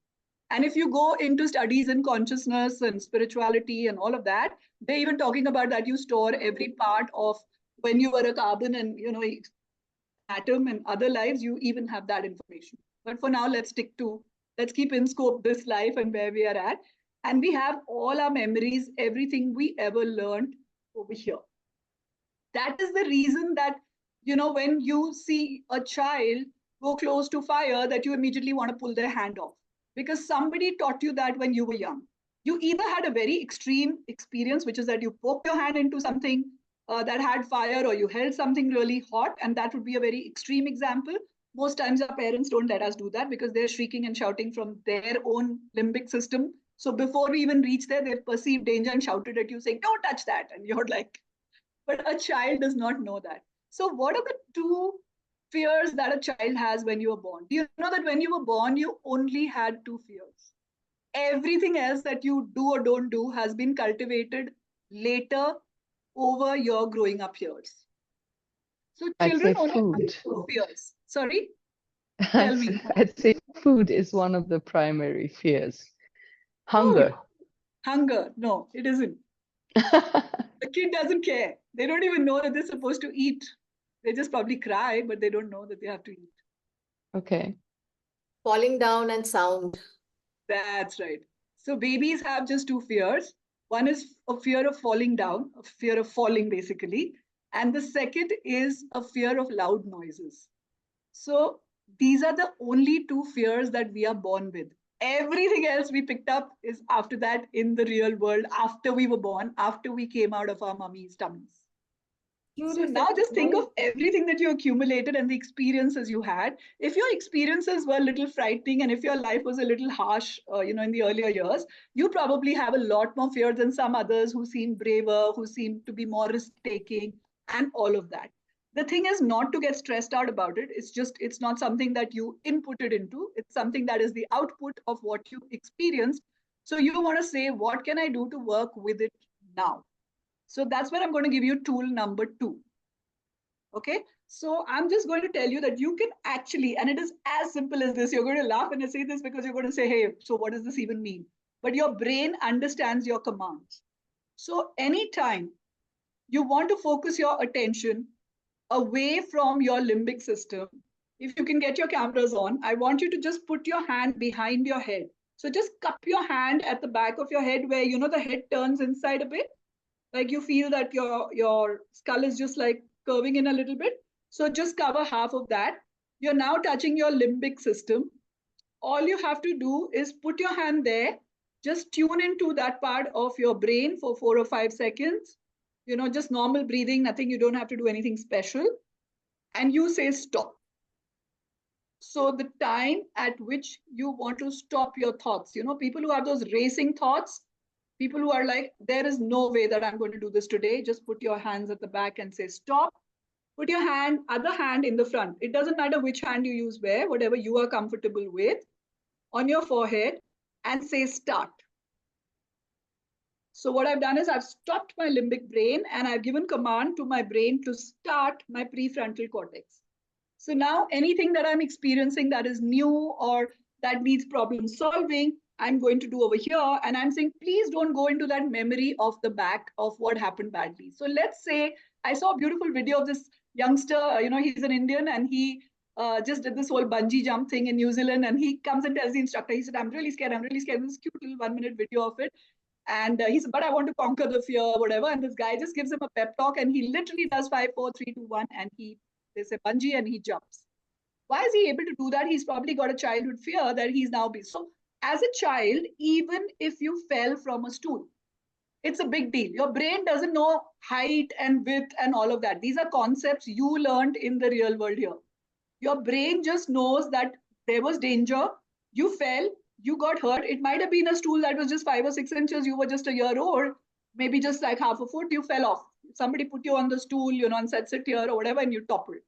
And if you go into studies in consciousness and spirituality and all of that, they're even talking about that you store every part of when you were a carbon and atom and other lives, you even have that information. But for now, let's keep in scope this life and where we are at. And we have all our memories, everything we ever learned over here. That is the reason that, when you see a child go close to fire, that you immediately want to pull their hand off. Because somebody taught you that when you were young. You either had a very extreme experience, which is that you poked your hand into something that had fire, or you held something really hot, and that would be a very extreme example. Most times our parents don't let us do that because they're shrieking and shouting from their own limbic system. So before we even reach there, they've perceived danger and shouted at you saying, don't touch that. And you're like, but a child does not know that. So what are the two fears that a child has when you were born? Do you know that when you were born, you only had two fears? Everything else that you do or don't do has been cultivated later over your growing up years. So I'd children say only have food. two fears. Sorry? Tell me. I'd say food is one of the primary fears. Hunger. Hunger. No, it isn't. The kid doesn't care. They don't even know that they're supposed to eat. They just probably cry, but they don't know that they have to eat. Okay. Falling down and sound. That's right. So babies have just two fears. One is a fear of falling down, a fear of falling basically. And the second is a fear of loud noises. So these are the only two fears that we are born with. Everything else we picked up is after that in the real world, after we were born, after we came out of our mummy's tummies. So now just think of everything that you accumulated and the experiences you had. If your experiences were a little frightening and if your life was a little harsh, in the earlier years, you probably have a lot more fear than some others who seem braver, who seem to be more risk-taking and all of that. The thing is not to get stressed out about it. It's not something that you inputted into. It's something that is the output of what you experienced. So you want to say, what can I do to work with it now? So that's where I'm going to give you tool number 2. Okay, so I'm just going to tell you that you can actually, and it is as simple as this. You're going to laugh when I say this because you're going to say, hey, so what does this even mean? But your brain understands your commands. So anytime you want to focus your attention away from your limbic system, if you can get your cameras on, I want you to just put your hand behind your head. So just cup your hand at the back of your head where, the head turns inside a bit. Like you feel that your skull is just like curving in a little bit. So just cover half of that. You're now touching your limbic system. All you have to do is put your hand there, just tune into that part of your brain for 4 or 5 seconds. Just normal breathing, nothing, you don't have to do anything special. And you say stop. So the time at which you want to stop your thoughts, people who have those racing thoughts, people who are like, there is no way that I'm going to do this today. Just put your hands at the back and say stop. Put your other hand in the front. It doesn't matter which hand you use where, whatever you are comfortable with, on your forehead, and say start. So what I've done is I've stopped my limbic brain and I've given command to my brain to start my prefrontal cortex. So now anything that I'm experiencing that is new or that needs problem solving, I'm going to do over here. And I'm saying, please don't go into that memory of the back of what happened badly. So let's say I saw a beautiful video of this youngster, he's an Indian and he just did this whole bungee jump thing in New Zealand. And he comes and tells the instructor, he said, I'm really scared. This cute little 1-minute video of it. And he said, but I want to conquer the fear, whatever. And this guy just gives him a pep talk and he literally does 5, 4, 3, 2, 1. And they say bungee and he jumps. Why is he able to do that? He's probably got a childhood fear that he's now. So as a child, even if you fell from a stool, It's a big deal. Your brain doesn't know height and width and all of that. These are concepts you learned in the real world here. Your brain just knows that there was danger, you fell, you got hurt. It might have been a stool that was just 5 or 6 inches, you were just a year old, maybe just like half a foot, you fell off. Somebody put you on the stool, and said sit here or whatever, and you toppled.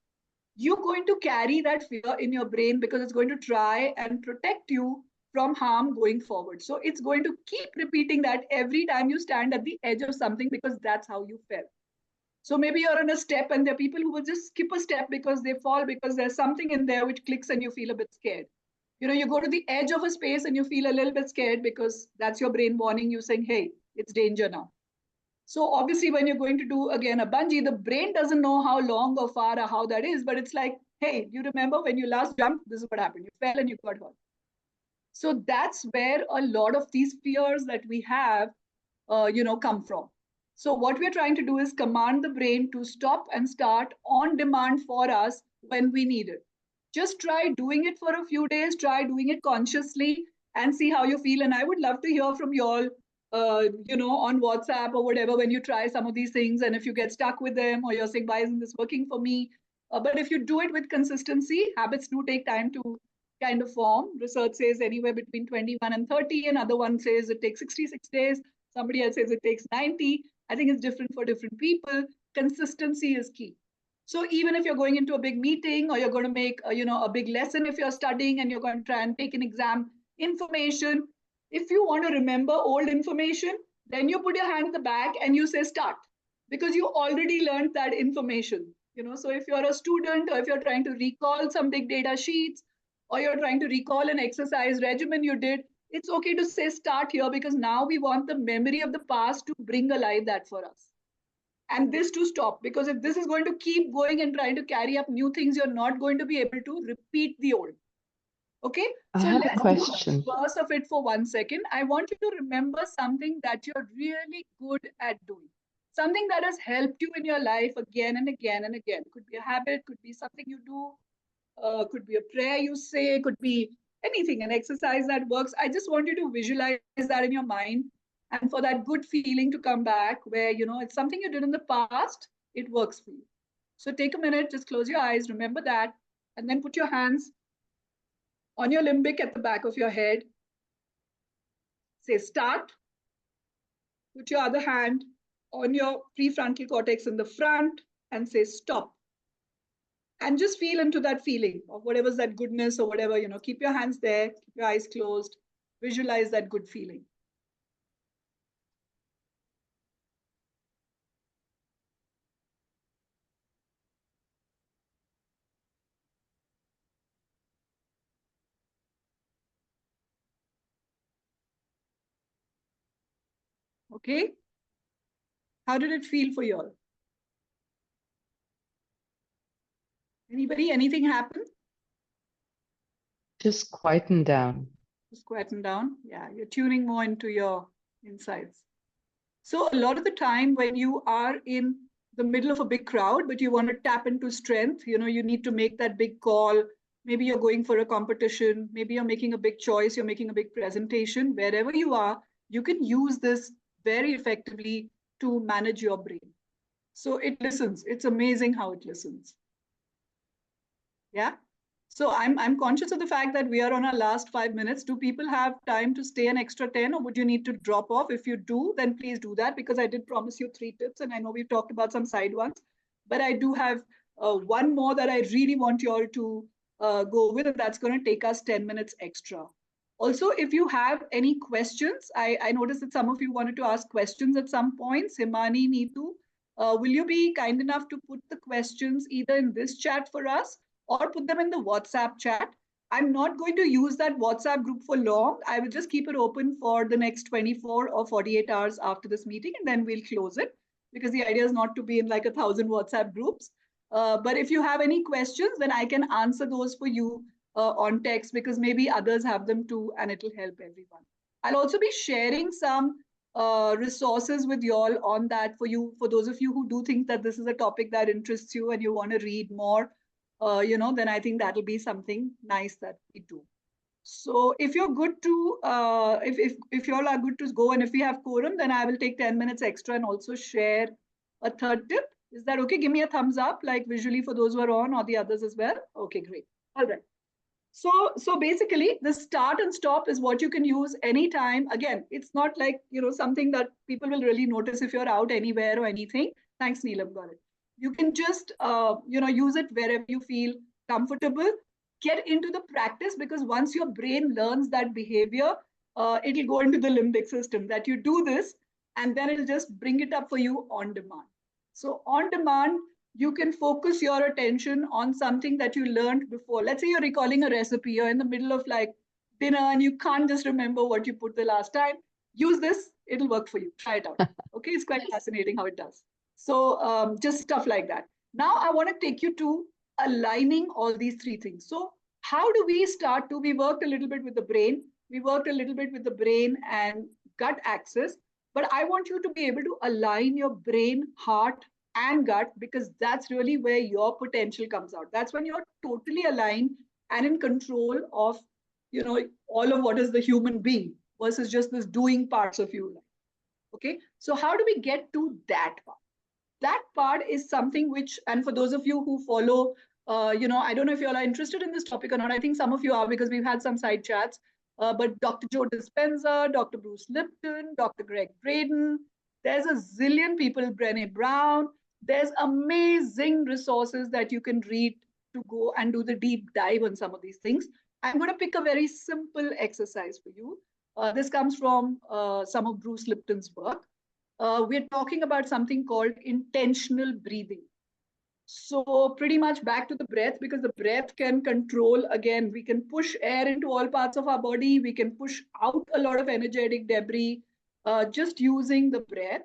You're going to carry that fear in your brain because it's going to try and protect you from harm going forward. So it's going to keep repeating that every time you stand at the edge of something because that's how you fell. So maybe you're on a step and there are people who will just skip a step because they fall because there's something in there which clicks and you feel a bit scared. You go to the edge of a space and you feel a little bit scared because that's your brain warning you saying, hey, it's danger now. So obviously when you're going to do again a bungee, the brain doesn't know how long or far or how that is, but it's like, hey, you remember when you last jumped, this is what happened. You fell and you got hurt. So that's where a lot of these fears that we have, come from. So what we're trying to do is command the brain to stop and start on demand for us when we need it. Just try doing it for a few days, try doing it consciously and see how you feel. And I would love to hear from you all, on WhatsApp or whatever, when you try some of these things and if you get stuck with them or you're saying, why isn't this working for me? But if you do it with consistency, habits do take time to kind of form. Research says anywhere between 21 and 30. Another one says it takes 66 days. Somebody else says it takes 90. I think it's different for different people. Consistency is key. So even if you're going into a big meeting or you're going to make a big lesson, if you're studying and you're going to try and take an exam information, if you want to remember old information, then you put your hand in the back and you say start, because you already learned that information. So if you're a student or if you're trying to recall some big data sheets or you're trying to recall an exercise regimen you did, it's okay to say start here because now we want the memory of the past to bring alive that for us. And this to stop, because if this is going to keep going and trying to carry up new things, you're not going to be able to repeat the old. Okay, I so have a let's question. do a verse of it for 1 second. I want you to remember something that you're really good at doing. Something that has helped you in your life again and again and again. Could be a habit, could be something you do, could be a prayer you say, could be anything, an exercise that works. I just want you to visualize that in your mind and for that good feeling to come back where, it's something you did in the past, it works for you. So take a minute, just close your eyes, remember that, and then put your hands on your limbic at the back of your head. Say start. Put your other hand on your prefrontal cortex in the front and say stop. And just feel into that feeling of whatever's that goodness or whatever, keep your hands there, keep your eyes closed, visualize that good feeling. Okay. How did it feel for you all? Anybody, anything happen? Just quieten down. Just quieten down. Yeah, you're tuning more into your insights. So a lot of the time when you are in the middle of a big crowd, but you want to tap into strength, you need to make that big call. Maybe you're going for a competition. Maybe you're making a big choice. You're making a big presentation. Wherever you are, you can use this very effectively to manage your brain. So it listens. It's amazing how it listens. Yeah. So I'm conscious of the fact that we are on our last 5 minutes. Do people have time to stay an extra 10 or would you need to drop off? If you do, then please do that because I did promise you 3 tips and I know we've talked about some side ones, but I do have one more that I really want you all to go with, and that's going to take us 10 minutes extra. Also, if you have any questions, I noticed that some of you wanted to ask questions at some points. Himani, Neetu, will you be kind enough to put the questions either in this chat for us or put them in the WhatsApp chat? I'm not going to use that WhatsApp group for long. I will just keep it open for the next 24 or 48 hours after this meeting, and then we'll close it because the idea is not to be in like 1,000 WhatsApp groups. But if you have any questions, then I can answer those for you on text because maybe others have them too, and it'll help everyone. I'll also be sharing some resources with you all on that for you, for those of you who do think that this is a topic that interests you and you want to read more. Then I think that'll be something nice that we do. So if you're good to, if you all are good to go, and if we have quorum, then I will take 10 minutes extra and also share a third tip. Is that okay? Give me a thumbs up, like visually for those who are on, or the others as well. Okay, great. All right. So basically, the start and stop is what you can use anytime. Again, it's not like, something that people will really notice if you're out anywhere or anything. Thanks, Neelam, got it. You can just, use it wherever you feel comfortable. Get into the practice, because once your brain learns that behavior, it'll go into the limbic system that you do this, and then it'll just bring it up for you on demand. So on demand, you can focus your attention on something that you learned before. Let's say you're recalling a recipe, you're in the middle of like dinner and you can't just remember what you put the last time. Use this, it'll work for you. Try it out. Okay, it's quite fascinating how it does. So just stuff like that. Now I want to take you to aligning all these three things. So how do we start to? We worked a little bit with the brain. We worked a little bit with the brain and gut axis. But I want you to be able to align your brain, heart, and gut, because that's really where your potential comes out. That's when you're totally aligned and in control of, all of what is the human being versus just this doing parts of you. Okay. So how do we get to that part? That part is something which, and for those of you who follow, I don't know if you all are interested in this topic or not. I think some of you are, because we've had some side chats. But Dr. Joe Dispenza, Dr. Bruce Lipton, Dr. Greg Braden, there's a zillion people, Brené Brown. There's amazing resources that you can read to go and do the deep dive on some of these things. I'm going to pick a very simple exercise for you. This comes from some of Bruce Lipton's work. We're talking about something called intentional breathing. So pretty much back to the breath, because the breath can control, again, we can push air into all parts of our body. We can push out a lot of energetic debris just using the breath.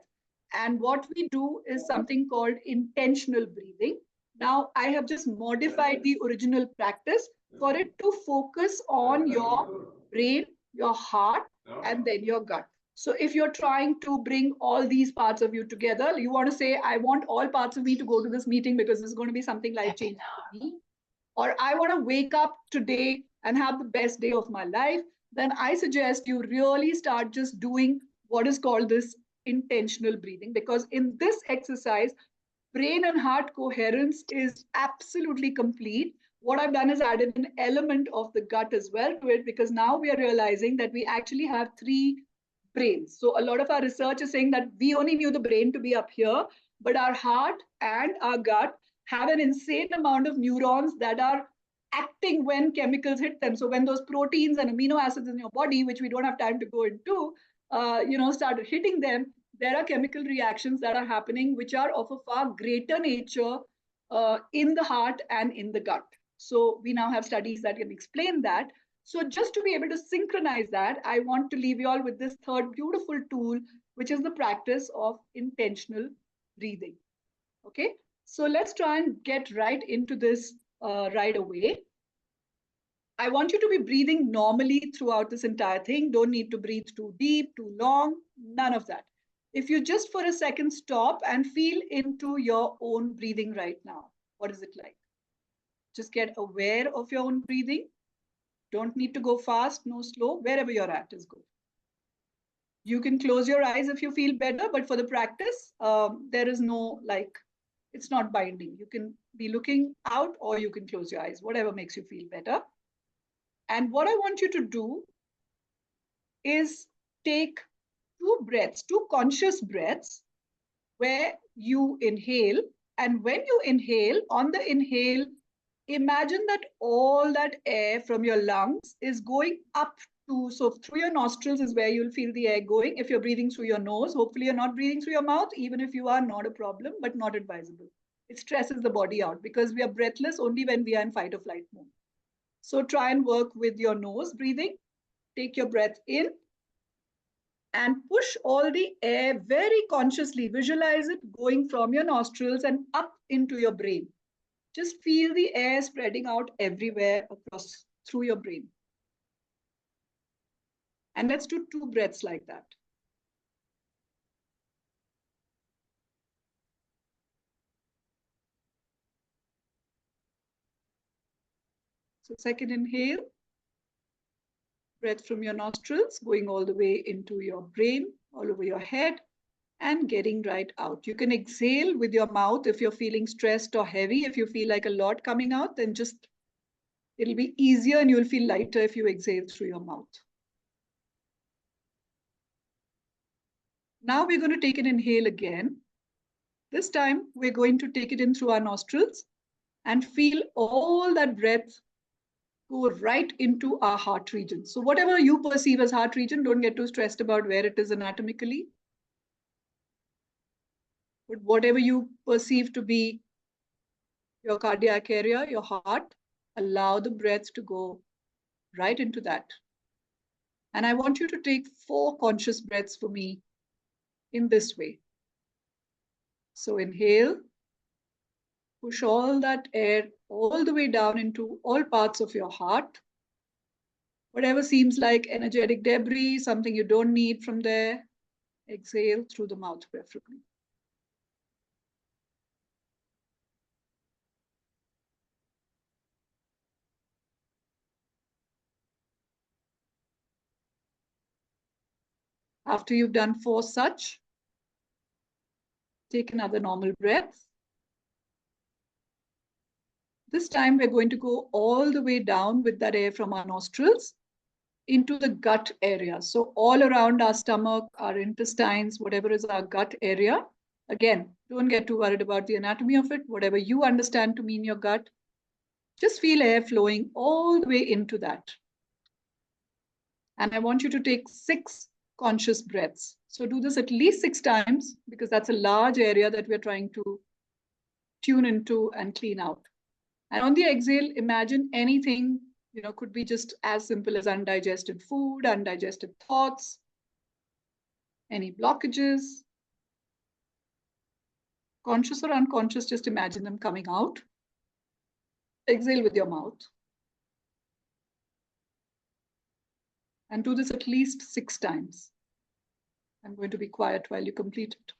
And what we do is something called intentional breathing. Now, I have just modified the original practice for it to focus on your brain, your heart, and then your gut. So if you're trying to bring all these parts of you together, you want to say, I want all parts of me to go to this meeting because this is going to be something life-changing for me. Or I want to wake up today and have the best day of my life. Then I suggest you really start just doing what is called this intentional breathing. Because in this exercise, brain and heart coherence is absolutely complete. What I've done is added an element of the gut as well to it, because now we are realizing that we actually have three brains. So a lot of our research is saying that we only knew the brain to be up here, but our heart and our gut have an insane amount of neurons that are acting when chemicals hit them. So when those proteins and amino acids in your body, which we don't have time to go into, started hitting them, there are chemical reactions that are happening, which are of a far greater nature in the heart and in the gut. So we now have studies that can explain that. So just to be able to synchronize that, I want to leave you all with this third beautiful tool, which is the practice of intentional breathing. Okay, so let's try and get right into this right away. I want you to be breathing normally throughout this entire thing. Don't need to breathe too deep, too long, none of that. If you just for a second stop and feel into your own breathing right now, what is it like? Just get aware of your own breathing. Don't need to go fast, no slow, wherever you're at is good. You can close your eyes if you feel better, but for the practice, there is no it's not binding. You can be looking out or you can close your eyes, whatever makes you feel better. And what I want you to do is take two conscious breaths where you inhale. And when you inhale, on the inhale, imagine that all that air from your lungs is going up so through your nostrils is where you'll feel the air going. If you're breathing through your nose, hopefully you're not breathing through your mouth. Even if you are, not a problem, but not advisable. It stresses the body out because we are breathless only when we are in fight or flight mode. So try and work with your nose breathing. Take your breath in and push all the air very consciously. Visualize it going from your nostrils and up into your brain. Just feel the air spreading out everywhere across through your brain. And let's do 2 breaths like that. So second inhale. breath from your nostrils, going all the way into your brain, all over your head, and getting right out. You can exhale with your mouth if you're feeling stressed or heavy. If you feel like a lot coming out, then just it'll be easier and you'll feel lighter if you exhale through your mouth. Now we're going to take an inhale again. This time we're going to take it in through our nostrils and feel all that breath go right into our heart region. So whatever you perceive as heart region, don't get too stressed about where it is anatomically. But whatever you perceive to be your cardiac area, your heart, allow the breath to go right into that. And I want you to take 4 conscious breaths for me in this way. So inhale, push all that air all the way down into all parts of your heart. Whatever seems like energetic debris, something you don't need from there, exhale through the mouth preferably. After you've done 4 such, take another normal breath. This time we're going to go all the way down with that air from our nostrils into the gut area. So all around our stomach, our intestines, whatever is our gut area. Again, don't get too worried about the anatomy of it. Whatever you understand to mean your gut, just feel air flowing all the way into that. And I want you to take 6 conscious breaths. So do this at least 6 times because that's a large area that we're trying to tune into and clean out. And on the exhale, imagine anything, could be just as simple as undigested food, undigested thoughts, any blockages. Conscious or unconscious, just imagine them coming out. Exhale with your mouth. And do this at least 6 times. I'm going to be quiet while you complete it.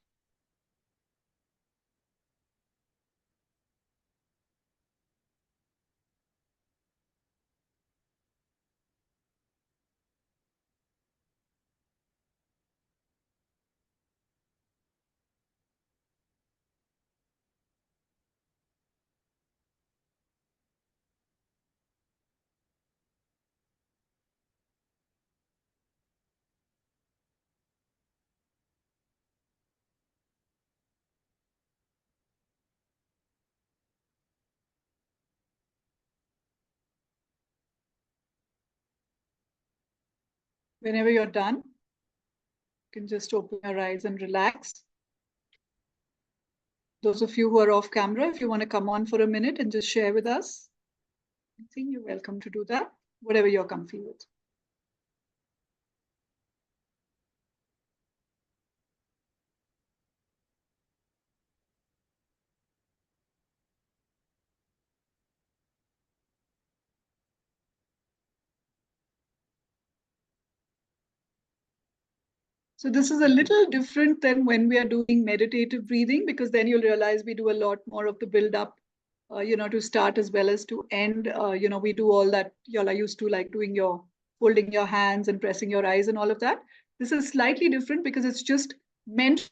Whenever you're done, you can just open your eyes and relax. Those of you who are off camera, if you want to come on for a minute and just share with us, I think you're welcome to do that, whatever you're comfy with. So this is a little different than when we are doing meditative breathing, because then you'll realize we do a lot more of the build up, to start as well as to end. We do all that y'all are used to, like doing your folding your hands and pressing your eyes and all of that. This is slightly different because it's just meant